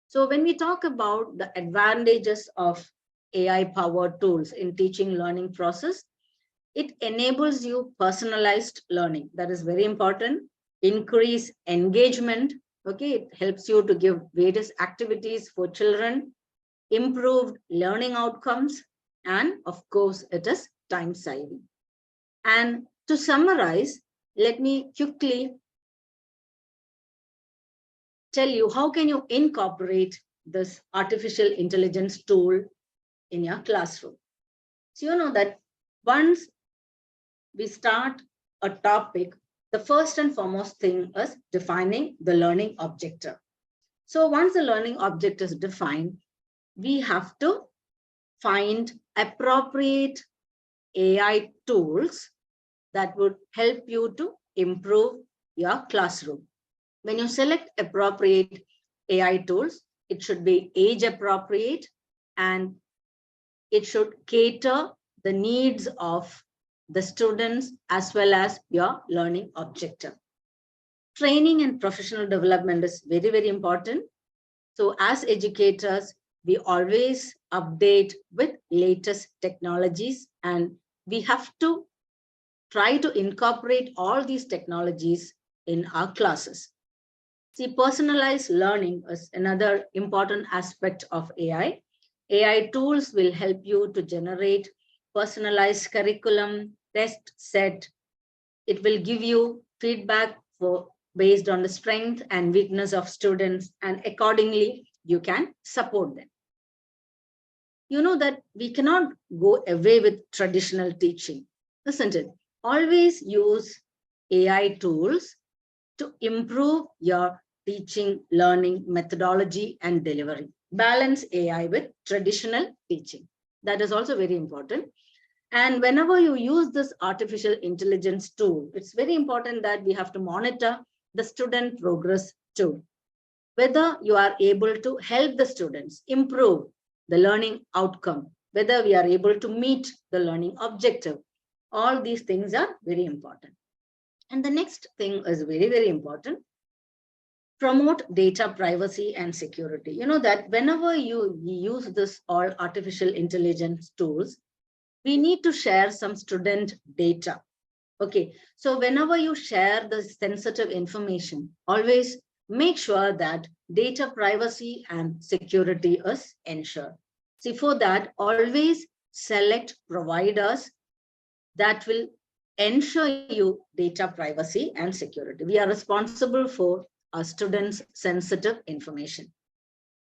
So when we talk about the advantages of AI-powered tools in teaching learning process, it enables you personalized learning. That is very important. Increase engagement. Okay, it helps you to give various activities for children, improved learning outcomes, and of course, it is time saving. And to summarize, let me quickly tell you how can you incorporate this artificial intelligence tool in your classroom. So you know that once we start a topic, the first and foremost thing is defining the learning objective. So once the learning object is defined, we have to find appropriate AI tools that would help you to improve your classroom. When you select appropriate AI tools, it should be age appropriate and it should cater the needs of the students as well as your learning objective. Training and professional development is very, very important. So as educators, we always update with latest technologies and we have to try to incorporate all these technologies in our classes. See, personalized learning is another important aspect of AI. AI tools will help you to generate personalized curriculum, test set. It will give you feedback based on the strength and weakness of students, and accordingly, you can support them. You know that we cannot go away with traditional teaching, isn't it? Always use AI tools to improve your teaching, learning, methodology, and delivery. Balance AI with traditional teaching. That is also very important. And whenever you use this artificial intelligence tool, it's very important that we have to monitor the student progress too. Whether you are able to help the students improve the learning outcome, whether we are able to meet the learning objective, all these things are very important. And the next thing is very, very important. Promote data privacy and security. You know that whenever you use this all artificial intelligence tools, we need to share some student data. Okay, so whenever you share the sensitive information, always make sure that data privacy and security is ensured. See, for that, always select providers that will ensure you data privacy and security. We are responsible for our students' sensitive information.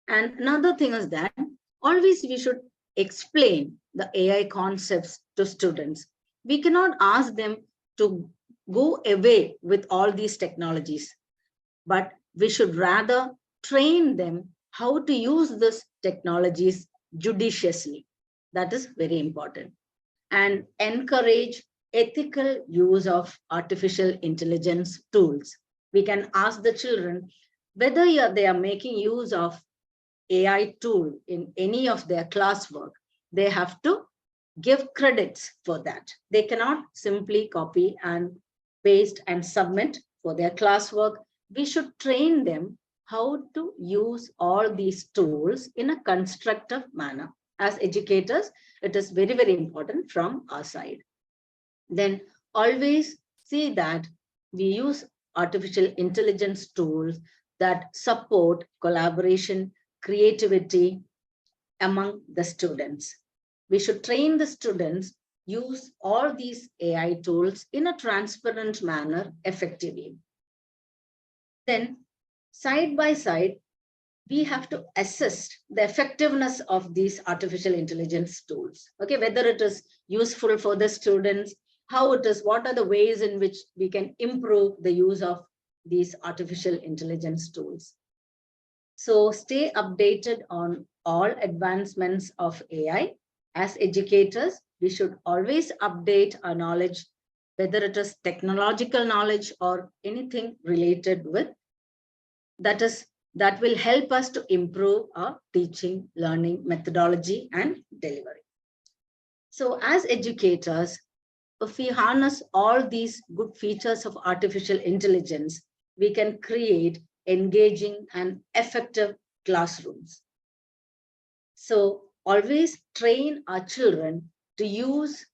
And another thing is that always we should explain the AI concepts to students. We cannot ask them to go away with all these technologies, but we should rather train them how to use these technologies judiciously. That is very important. And encourage ethical use of artificial intelligence tools. We can ask the children whether they are making use of AI tool in any of their classwork. They have to give credits for that. They cannot simply copy and paste and submit for their classwork. We should train them how to use all these tools in a constructive manner. As educators, it is very, very important from our side. Then always see that we use artificial intelligence tools that support collaboration, creativity among the students. We should train the students use all these AI tools in a transparent manner effectively. Then side by side, we have to assess the effectiveness of these artificial intelligence tools. Okay, whether it is useful for the students, how it is, what are the ways in which we can improve the use of these artificial intelligence tools. So stay updated on all advancements of AI. As educators, we should always update our knowledge, whether it is technological knowledge or anything related with that will help us to improve our teaching, learning methodology and delivery. So as educators, if we harness all these good features of artificial intelligence, we can create engaging and effective classrooms. So always train our children to use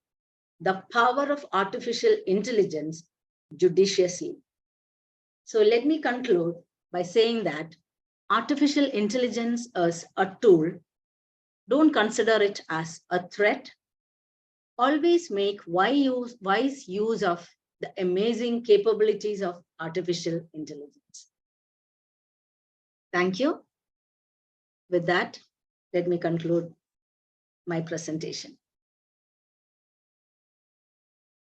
the power of artificial intelligence judiciously. So let me conclude by saying that artificial intelligence is a tool. Don't consider it as a threat. Always make wise use of the amazing capabilities of artificial intelligence. Thank you. With that, let me conclude my presentation.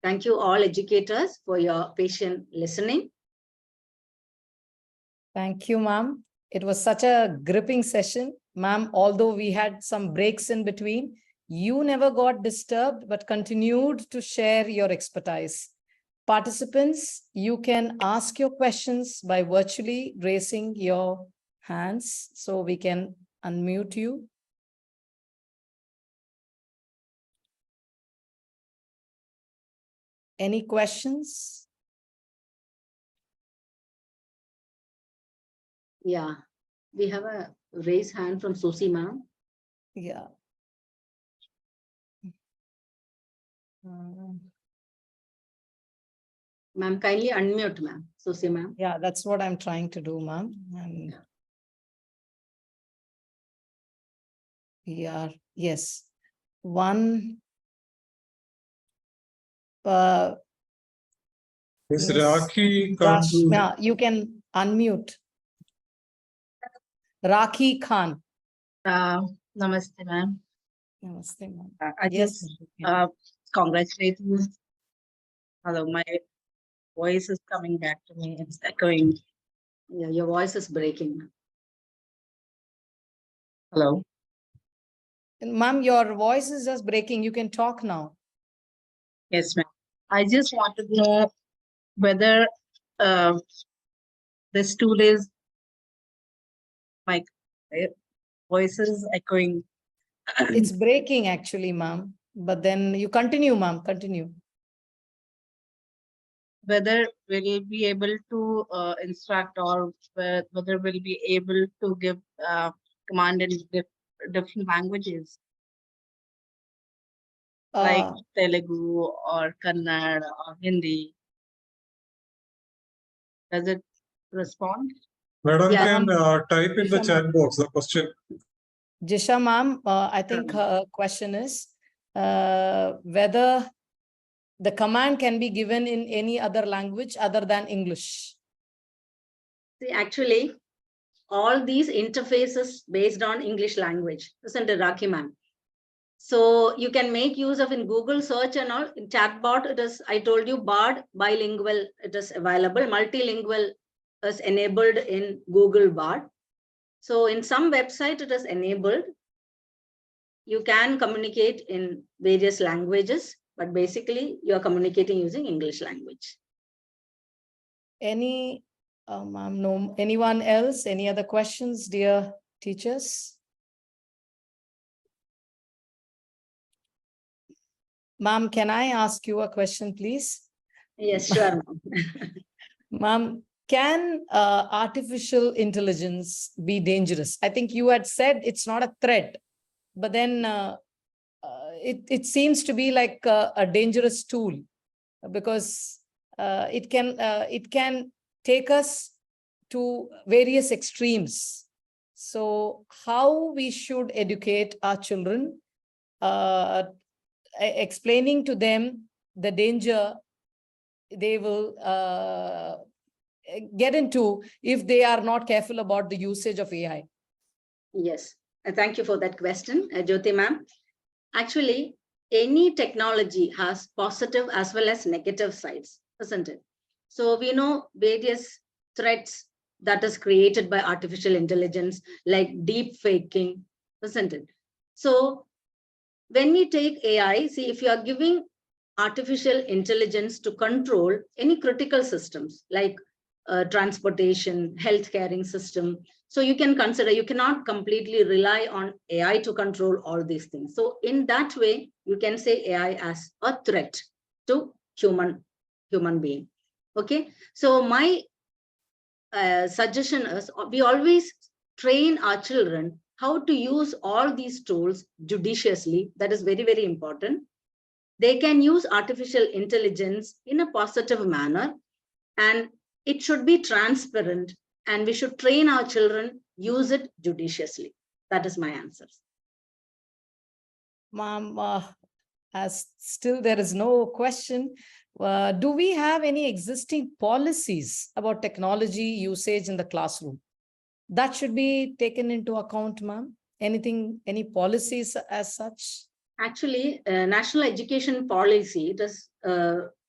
Thank you all educators for your patient listening. Thank you, ma'am. It was such a gripping session. Ma'am, although we had some breaks in between, you never got disturbed, but continued to share your expertise. Participants, you can ask your questions by virtually raising your hands so we can unmute you. Any questions? Yeah, we have a raised hand from Susie ma'am. Yeah. Ma'am, kindly unmute ma'am, Susie ma'am. Yeah, that's what I'm trying to do, ma'am. And yeah, yes. One. Miss Rakhi can't do it. Yeah, you can unmute. Rakhi Khan. Namaste, ma'am. Namaste, ma'am. I Yes. just congratulate you. Hello, my voice is coming back to me. It's echoing. Yeah, your voice is breaking. Hello. Ma'am, your voice is just breaking. You can talk now. Yes, ma'am. I just wanted to know whether this tool is my voice is echoing. It's breaking actually, ma'am. But then you continue, ma'am. Continue. whether we'll be able to instruct or whether we'll be able to give command in different languages like Telugu or Kannada or Hindi. Does it respond? Madam Yeah. can type in the Jisha chat box the question. Jisha ma'am, I think her question is whether the command can be given in any other language other than English. See, actually, all these interfaces based on English language, isn't it, Rakhi ma'am? So you can make use of in Google search and all. In chatbot, it is, I told you, Bard, bilingual, it is available. Multilingual is enabled in Google Bard. So in some website, it is enabled. You can communicate in various languages, but basically you are communicating using English language. Any, ma'am, no, anyone else? Any other questions, dear teachers? Ma'am, can I ask you a question, please? Yes, sure. Ma'am, can artificial intelligence be dangerous? I think you had said it's not a threat, but then it seems to be like a dangerous tool because it can take us to various extremes. So how we should educate our children, explaining to them the danger they will get into if they are not careful about the usage of AI. Yes, thank you for that question, Jyoti ma'am. Actually, any technology has positive as well as negative sides, isn't it? So we know various threats that is created by artificial intelligence, like deep faking, isn't it? So when we take AI, see, if you are giving artificial intelligence to control any critical systems like transportation, health caring system, so you can consider, you cannot completely rely on AI to control all these things. So in that way, you can say AI as a threat to human being. Okay, so my suggestion is we always train our children how to use all these tools judiciously. That is very, very important. They can use artificial intelligence in a positive manner, and it should be transparent, and we should train our children use it judiciously. That is my answer. Ma'am, as still there is no question, do we have any existing policies about technology usage in the classroom? That should be taken into account, ma'am. Anything, any policies as such? Actually, national education policy, it is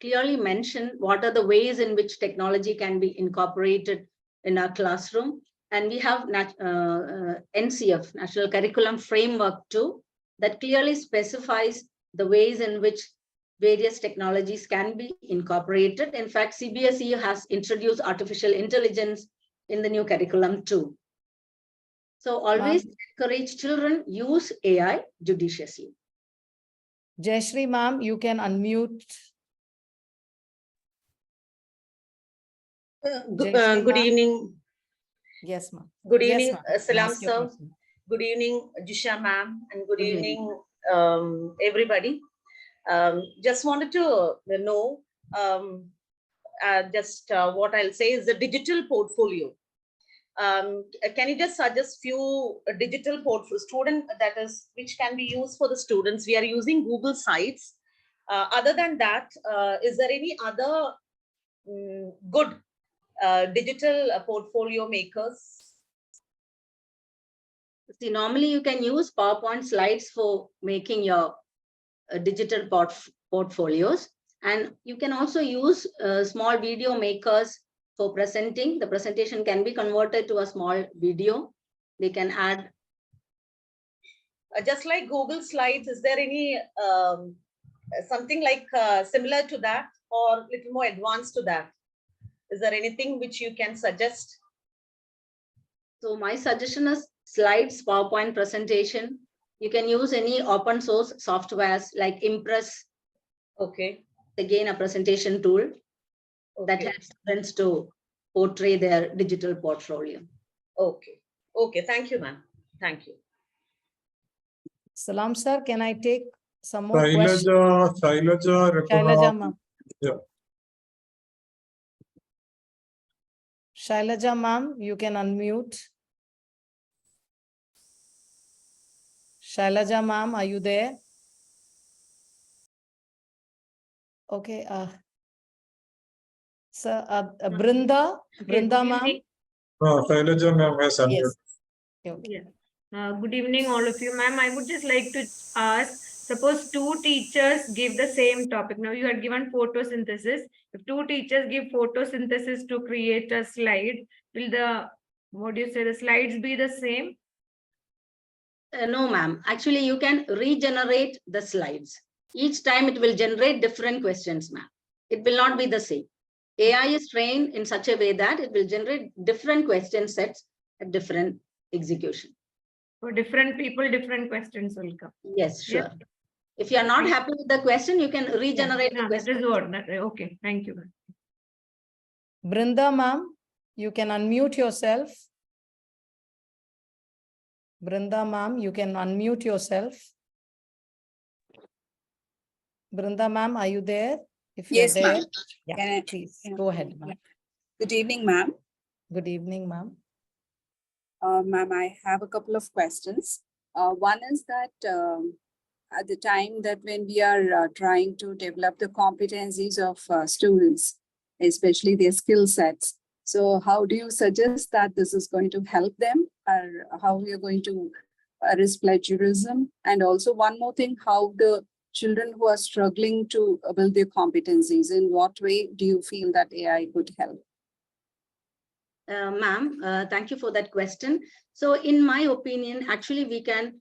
clearly mentioned what are the ways in which technology can be incorporated in our classroom. And we have NCF, National Curriculum Framework 2, that clearly specifies the ways in which various technologies can be incorporated. In fact, CBSE has introduced artificial intelligence in the new curriculum too. So always encourage children use AI judiciously. Jayashree ma'am, you can unmute. Good evening. Yes, ma'am. Good Yes, evening, ma'am. Salam Ask your sir. question. Good evening, Jisha ma'am, and good Good evening, everybody. Just wanted to know, what I'll say is the digital portfolio. Can you just suggest few digital portfolio student that is which can be used for the students? We are using Google Sites. Other than that, is there any other good digital portfolio makers? See, normally you can use PowerPoint slides for making your digital portfolios, and you can also use small video makers for presenting. The presentation can be converted to a small video. They can add. Just like Google Slides, is there any something like similar to that or little more advanced to that? Is there anything which you can suggest? So my suggestion is slides, PowerPoint presentation. You can use any open source softwares like Impress. Okay. Again, a presentation tool. that Okay. helps students to portray their digital portfolio. Okay. Okay. Thank you, ma'am. Thank you. Salam, sir. Can I take some more questions? Shailaja, Shailaja, ma'am. Yeah. Shailaja, ma'am, you can unmute. Shailaja, ma'am, are you there? Okay. Sir, Brinda, Brinda, ma'am. Shailaja ma'am has unmuted. Yes. Okay. Yeah. Good evening, all of you, ma'am. I would just like to ask, suppose two teachers give the same topic. Now you are given photosynthesis. If two teachers give photosynthesis to create a slide, will the slides be the same? No, ma'am. Actually, you can regenerate the slides. Each time it will generate different questions, ma'am. It will not be the same. AI is trained in such a way that it will generate different question sets at different execution. For different people, different questions will come. Yes, sure. Yeah. If you are not happy with the question, you can regenerate the That question. is what. Okay, thank you. Brinda, ma'am, you can unmute yourself. Brinda, ma'am, you can unmute yourself. Brinda, ma'am, are you there? If you're Yes, there, ma'am. yeah, please go ahead, ma'am. Good evening, ma'am. Good evening, ma'am. Ma'am, I have a couple of questions. One is that at the time that when we are trying to develop the competencies of students, especially their skill sets, so how do you suggest that this is going to help them, or how we are going to risk plagiarism? And also one more thing, how the children who are struggling to build their competencies, in what way do you feel that AI could help? Ma'am, thank you for that question. So in my opinion, actually we can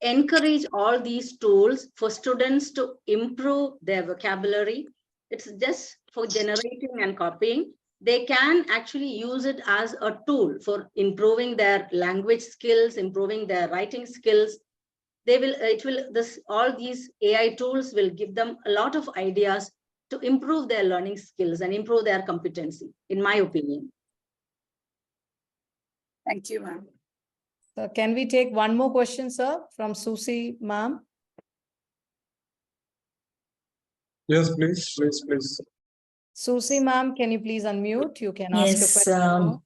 encourage all these tools for students to improve their vocabulary. It's just for generating and copying. They can actually use it as a tool for improving their language skills, improving their writing skills. All these AI tools will give them a lot of ideas to improve their learning skills and improve their competency, in my opinion. Thank you, ma'am. So can we take one more question, sir, from Susie, ma'am? Yes, please. Susie, ma'am, can you please unmute? You can ask your Yes, question now.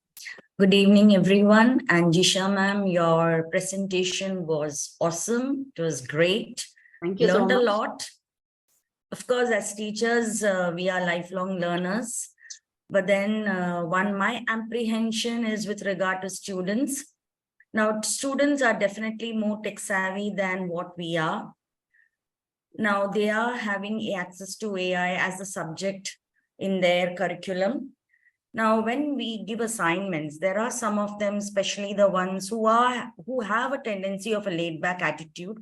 good evening, everyone. And Jisha, ma'am, your presentation was awesome. It was great. Thank you so Learned a much. lot. Of course, as teachers, we are lifelong learners. But then my apprehension is with regard to students. Now, students are definitely more tech savvy than what we are. Now, they are having access to AI as a subject in their curriculum. Now, when we give assignments, there are some of them, especially the ones who have a tendency of a laid-back attitude,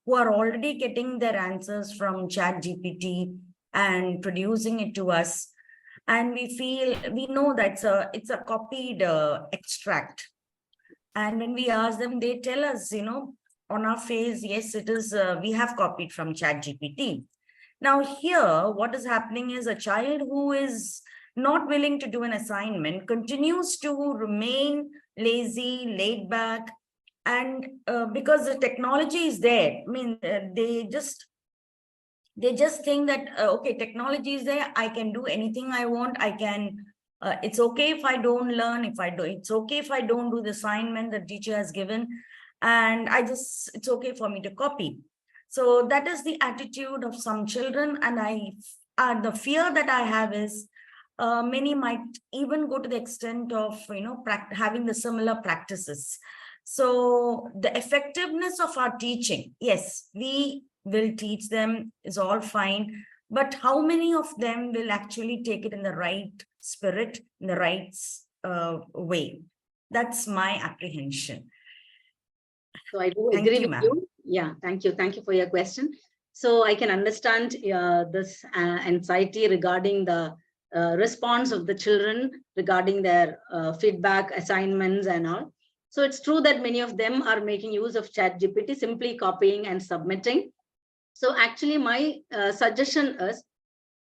who are already getting their answers from ChatGPT and producing it to us. And we know that it's a copied extract. And when we ask them, they tell us, on our face, yes, it is, we have copied from ChatGPT. Now here, what is happening is a child who is not willing to do an assignment continues to remain lazy, laid back, and because the technology is there, I mean, they just think that, okay, technology is there, I can do anything I want, I can, it's okay if I don't learn, it's okay if I don't do the assignment the teacher has given, and it's okay for me to copy. So that is the attitude of some children, and the fear that I have is many might even go to the extent of, having the similar practices. So the effectiveness of our teaching, yes, we will teach them, is all fine, but how many of them will actually take it in the right spirit, in the right way? That's my apprehension. So I do Thank agree you, with ma'am. you. Yeah, thank you. Thank you for your question. So I can understand this anxiety regarding the response of the children regarding their feedback, assignments and all. So it's true that many of them are making use of ChatGPT, simply copying and submitting. So actually my suggestion is,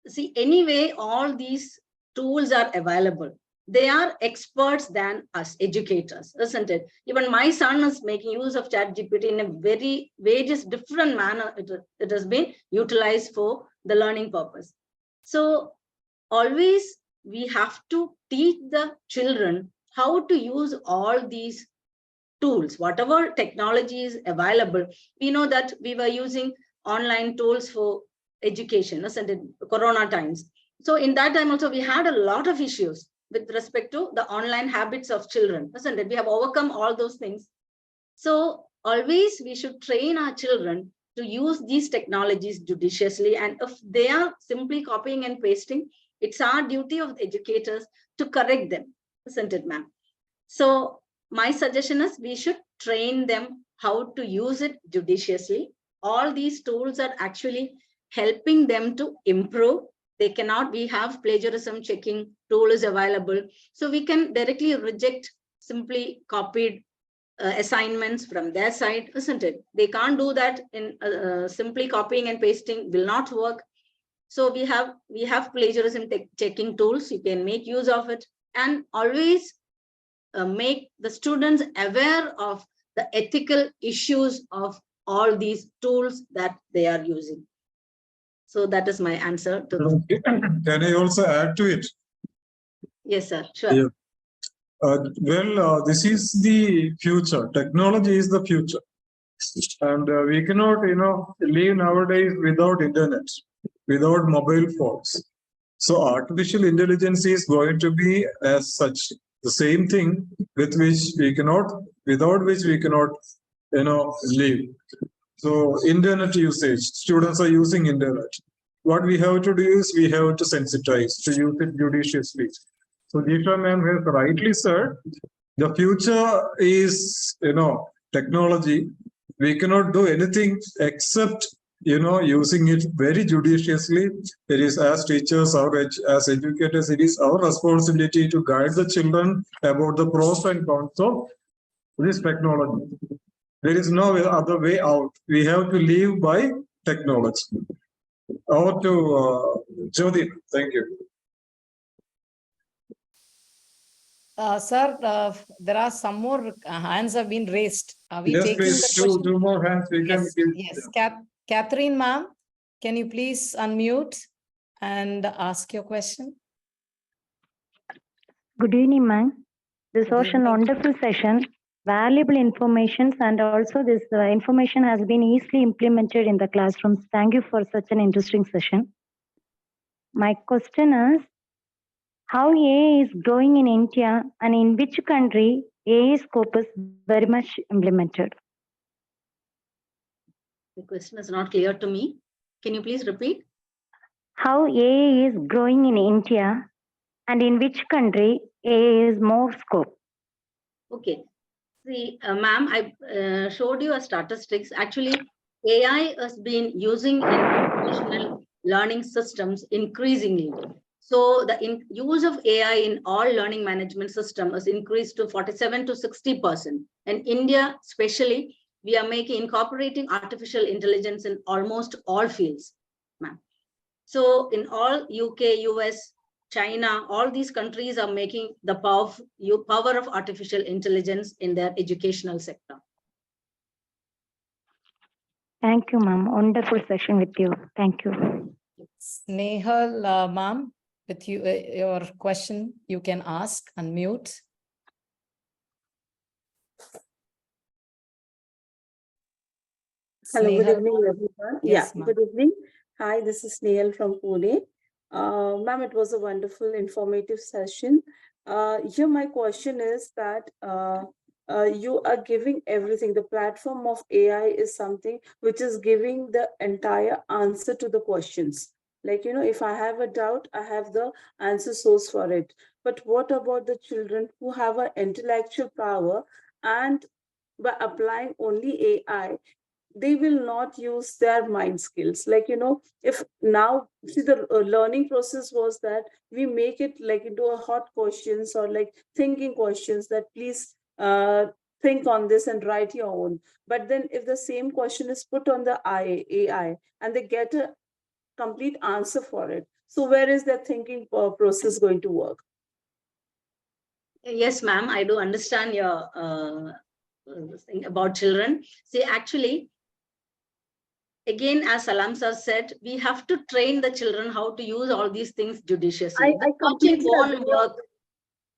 see, anyway, all these tools are available. They are experts than us educators, isn't it? Even my son is making use of ChatGPT in a very various different manner. It has been utilized for the learning purpose. So always we have to teach the children how to use all these tools, whatever technology is available. We know that we were using online tools for education, isn't it? Corona times. So in that time also, we had a lot of issues with respect to the online habits of children, isn't it? We have overcome all those things. So always we should train our children to use these technologies judiciously. And if they are simply copying and pasting, it's our duty of educators to correct them, isn't it, ma'am? So my suggestion is we should train them how to use it judiciously. All these tools are actually helping them to improve. They cannot, we have plagiarism checking tool is available. So we can directly reject simply copied assignments from their side, isn't it? They can't do that in simply copying and pasting will not work. So we have plagiarism checking tools. You can make use of it, and always make the students aware of the ethical issues of all these tools that they are using. So that is my answer to this. Can I also add to it? Yes, sir. Sure. Yeah. This is the future. Technology is the future, and we cannot, live nowadays without internet, without mobile phones. So artificial intelligence is going to be as such the same thing with which we cannot, without which we cannot, live. So internet usage, students are using internet. What we have to do is we have to sensitize, to use it judiciously. So Deepa ma'am has rightly said, the future is, technology. We cannot do anything except, using it very judiciously. It is as teachers or as educators, it is our responsibility to guide the children about the pros and cons of this technology. There is no other way out. We have to live by technology. Over to Jyoti. Thank you. Sir, there are some more hands have been raised. Are we Yes, taking please, the question? two more hands. We can Yes. Catherine, ma'am, can you please unmute and ask your question? Good evening, ma'am. This was a wonderful session, valuable information, and also this information has been easily implemented in the classrooms. Thank you for such an interesting session. My question is, how AI is growing in India and in which country AI scope is very much implemented? The question is not clear to me. Can you please repeat? How AI is growing in India and in which country AI is more scope? Okay. See, ma'am, I showed you a statistics. Actually, AI has been using in educational learning systems increasingly. So the use of AI in all learning management system has increased to 47 to 60%. And India, especially, we are incorporating artificial intelligence in almost all fields, ma'am. So in all UK, US, China, all these countries are making the power of artificial intelligence in their educational sector. Thank you, ma'am. Wonderful session with you. Thank you. Snehal, ma'am, with you, your question, you can ask, unmute. Hello, good Snehal. evening, everyone. Yes, Good evening. Hi, this is Snehal from Pune. Ma'am, it was a wonderful, informative session. Here, my question is that you are giving everything. The platform of AI is something which is giving the entire answer to the questions. Like, if I have a doubt, I have the answer source for it. But what about the children who have an intellectual power and by applying only AI, they will not use their mind skills? Like, if now, see, the learning process was that we make it like into a hot questions or like thinking questions that please think on this and write your own. But then if the same question is put on the AI and they get a complete answer for it. So where is that thinking process going to work? Yes, ma'am, I do understand your thing about children. See, actually, again, as Salam sir said, we have to train the children how to use all these things judiciously. I completely won't agree. work.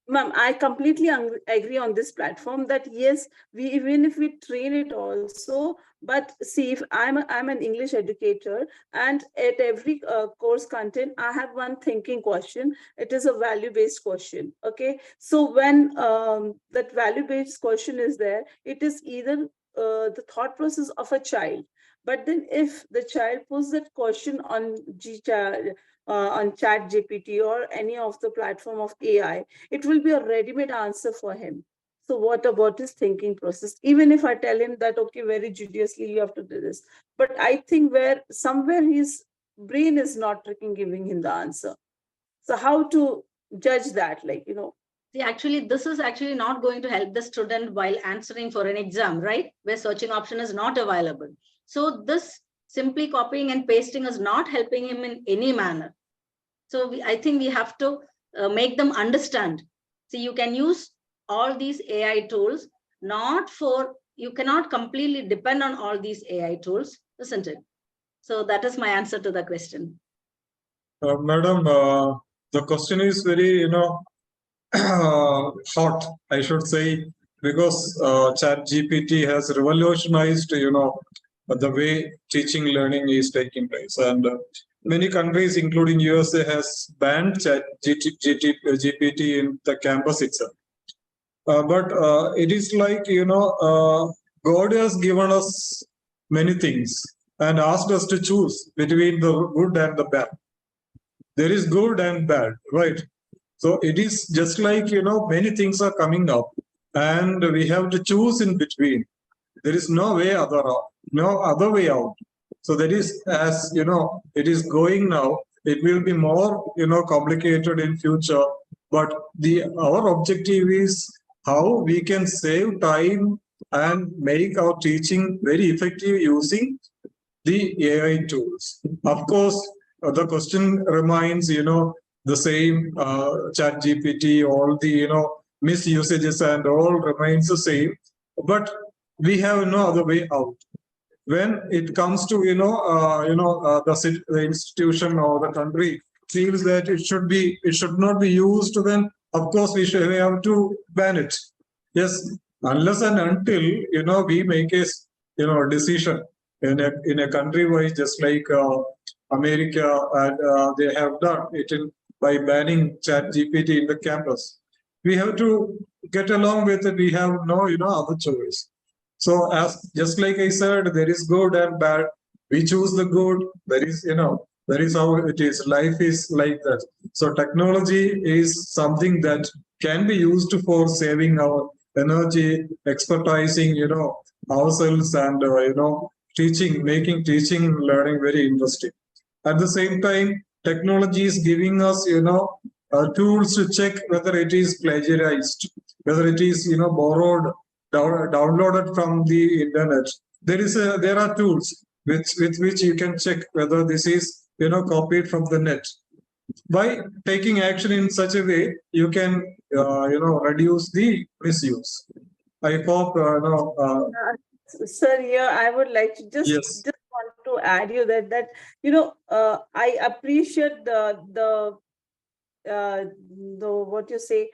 Ma'am, I completely agree on this platform that yes, even if we train it also, but see, if I'm an English educator, and at every course content, I have one thinking question. It is a value-based question. Okay, so when that value-based question is there, it is either the thought process of a child. But then if the child puts that question on Chat GPT or any of the platform of AI, it will be a ready-made answer for him. So what about his thinking process? Even if I tell him that, okay, very judiciously, you have to do this. But I think somewhere his brain is not giving him the answer. So how to judge that, See, actually, this is actually not going to help the student while answering for an exam, right? Where searching option is not available. So this simply copying and pasting is not helping him in any manner. So I think we have to make them understand. See, you can use all these AI tools, you cannot completely depend on all these AI tools, isn't it? So that is my answer to the question. Madam, the question is very, hot, I should say, because Chat GPT has revolutionized, the way teaching learning is taking place. And many countries, including USA, has banned Chat GPT in the campus itself. But it is like, God has given us many things and asked us to choose between the good and the bad. There is good and bad, right? So it is just like, many things are coming up and we have to choose in between. There is no other way out. So that is, as it is going now, it will be more, complicated in future. But our objective is how we can save time and make our teaching very effective using the AI tools. Of course, the question remains, the same. Chat GPT, all the misusages and all remains the same. But we have no other way out. When it comes to the institution or the country feels that it should not be used, then of course we have to ban it. Yes, unless and until we make a decision in a country wise, just like America, and they have done it by banning Chat GPT in the campus. We have to get along with it. We have no other choice. So just like I said, there is good and bad. We choose the good. That is how it is. Life is like that. So technology is something that can be used for saving our energy, expertising, ourselves, and making teaching learning very interesting. At the same time, technology is giving us, tools to check whether it is plagiarized, whether it is, borrowed, downloaded from the internet. There are tools with which you can check whether this is, copied from the net. By taking action in such a way, you can, reduce the misuse. I hope, Sir, here I would like to just want to add you that I appreciate the what you say,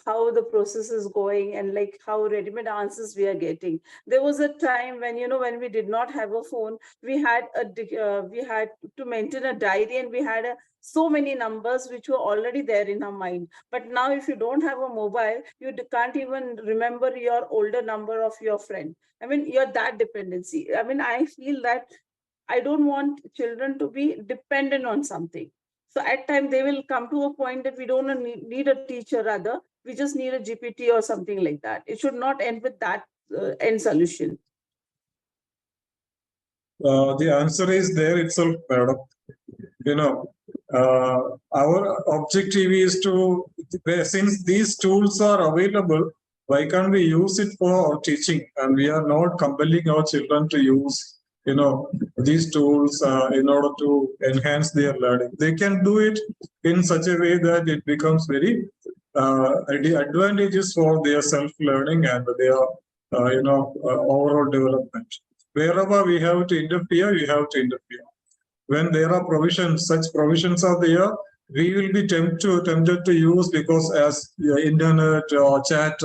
how the process is going and like how ready-made answers we are getting. There was a time when when we did not have a phone, we had to maintain a diary, and we had so many numbers which were already there in our mind. But now if you don't have a mobile, you can't even remember your older number of your friend. I mean, you're that dependency. I mean, I feel that I don't want children to be dependent on something. So at times they will come to a point that we don't need a teacher, rather we just need a GPT or something like that. It should not end with that end solution. The answer is there itself, madam. Our objective is to, since these tools are available, why can't we use it for our teaching? And we are not compelling our children to use, these tools in order to enhance their learning. They can do it in such a way that it becomes very advantageous for their self-learning and their overall development. Wherever we have to interfere, we have to interfere. When there are provisions, such provisions are there, we will be tempted to use, because as internet or chat,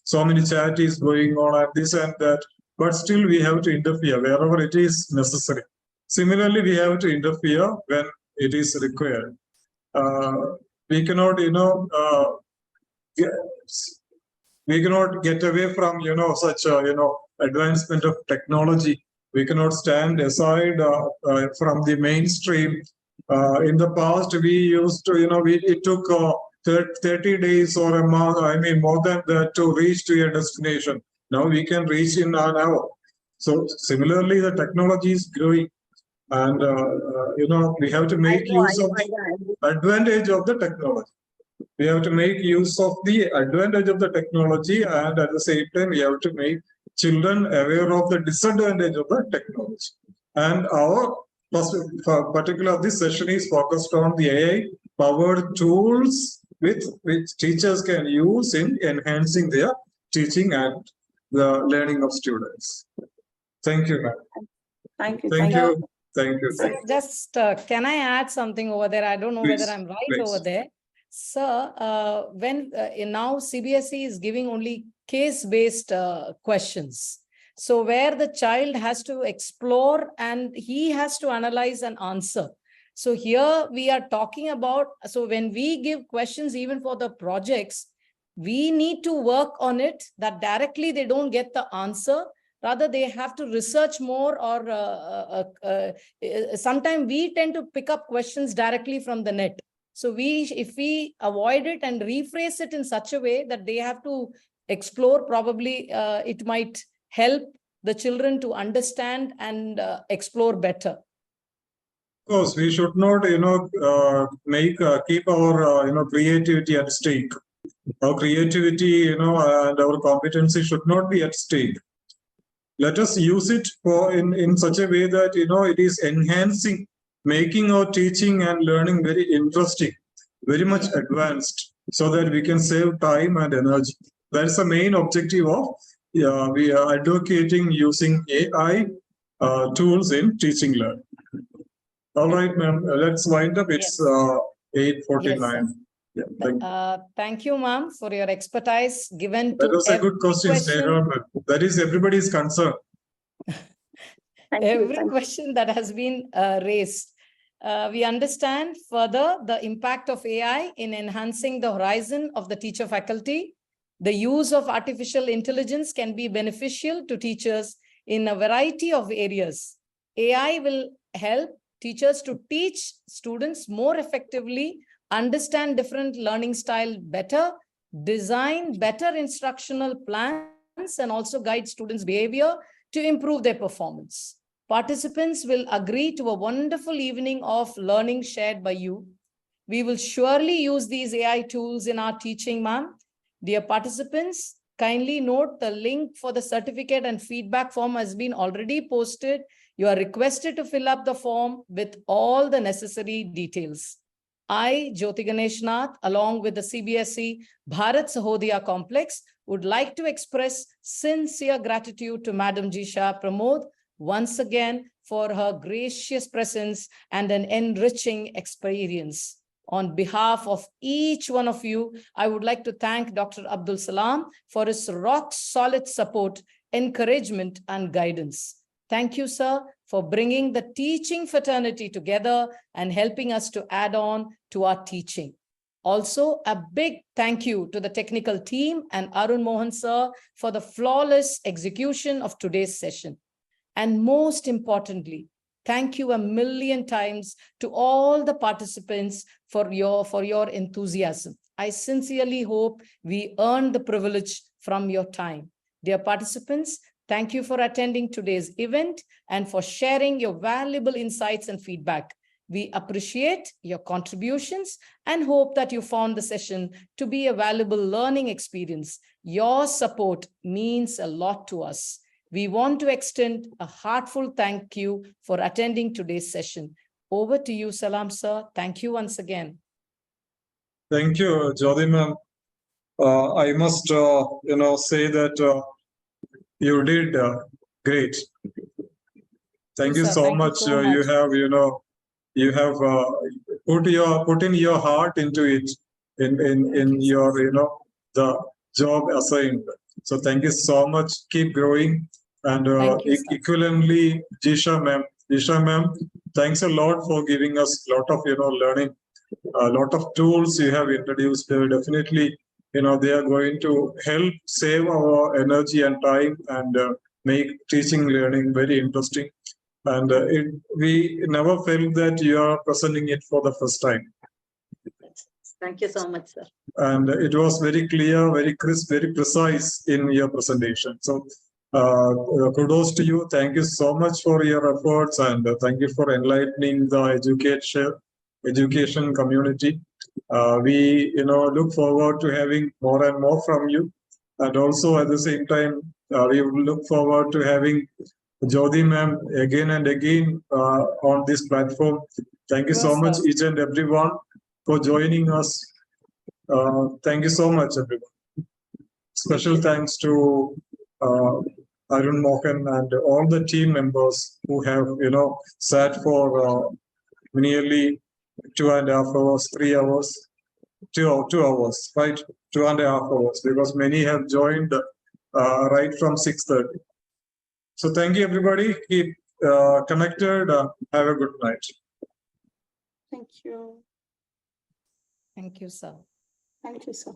so many chat is going on and this and that, but still we have to interfere wherever it is necessary. Similarly, we have to interfere when it is required. We cannot, we cannot get away from, such, advancement of technology. We cannot stand aside from the mainstream. In the past, we used to, it took 30 days or a month, more than that, to reach to a destination. Now we can reach in an hour. So similarly, the technology is growing, and we have to make use of the advantage of the technology. We have to make use of the advantage of the technology, and at the same time, we have to make children aware of the disadvantage of the technology. And our particular this session is focused on the AI-powered tools which teachers can use in enhancing their teaching and the learning of students. Thank you, ma'am. Thank you. Thank you. Thank you. So just can I add something over there? I don't know Please, whether I'm right please. over there. Sir, when now CBSE is giving only case-based questions. So where the child has to explore and he has to analyze and answer. So here we are talking about, so when we give questions even for the projects, we need to work on it that directly they don't get the answer. Rather, they have to research more, or sometimes we tend to pick up questions directly from the net. So if we avoid it and rephrase it in such a way that they have to explore, probably it might help the children to understand and explore better. Of course, we should not, keep our, creativity at stake. Our creativity, and our competency should not be at stake. Let us use it in such a way that, it is enhancing, making our teaching and learning very interesting, very much advanced, so that we can save time and energy. That's the main objective of we are advocating using AI tools in teaching learning. All right, ma'am, let's wind up. It's 8:49. Yes, thank you, ma'am, for your expertise given to that was a good question. That is everybody's concern. Every question that has been raised. We understand further the impact of AI in enhancing the horizon of the teacher faculty. The use of artificial intelligence can be beneficial to teachers in a variety of areas. AI will help teachers to teach students more effectively, understand different learning style better, design better instructional plans, and also guide students' behavior to improve their performance. Participants will agree to a wonderful evening of learning shared by you. We will surely use these AI tools in our teaching, ma'am. Dear participants, kindly note the link for the certificate and feedback form has been already posted. You are requested to fill up the form with all the necessary details. I, Jyoti Ganeshnath, along with the CBSE Bharat Sahodaya Complex, would like to express sincere gratitude to Madam Jisha Pramod once again for her gracious presence and an enriching experience. On behalf of each one of you, I would like to thank Dr. Abdul Salam for his rock-solid support, encouragement, and guidance. Thank you, sir, for bringing the teaching fraternity together and helping us to add on to our teaching. Also, a big thank you to the technical team and Arun Mohan, sir, for the flawless execution of today's session. And most importantly, thank you a million times to all the participants for your enthusiasm. I sincerely hope we earned the privilege from your time. Dear participants, thank you for attending today's event and for sharing your valuable insights and feedback. We appreciate your contributions and hope that you found the session to be a valuable learning experience. Your support means a lot to us. we want to extend a heartfelt thank you for attending today's session. Over to you, Salam sir. Thank you once again. Thank you, Jyoti ma'am. I must, say that you did great. Thank you Sir, so thank you much. so You much. have put in your heart into it in your the job assigned. So thank you so much. Keep growing, and Thank you, sir. equivalently, Jisha ma'am, thanks a lot for giving us a lot of learning, a lot of tools you have introduced. Definitely, they are going to help save our energy and time and make teaching learning very interesting. And we never felt that you are presenting it for the first time. Thank you so much, sir. And it was very clear, very crisp, very precise in your presentation. So kudos to you. Thank you so much for your efforts, and thank you for enlightening the education community. We look forward to having more and more from you. And also at the same time, we look forward to having Jyoti ma'am again and again on this platform. Thank you so Yes, much, sir. each and everyone, for joining us. Thank you so much, everyone. Special thanks to Arun Mohan and all the team members who have, sat for nearly 2.5 hours, 3 hours, 2 hours, right? 2.5 hours, because many have joined right from 6:30. So thank you, everybody. Keep connected. Have a good night. Thank you. Thank you, sir. Thank you, sir.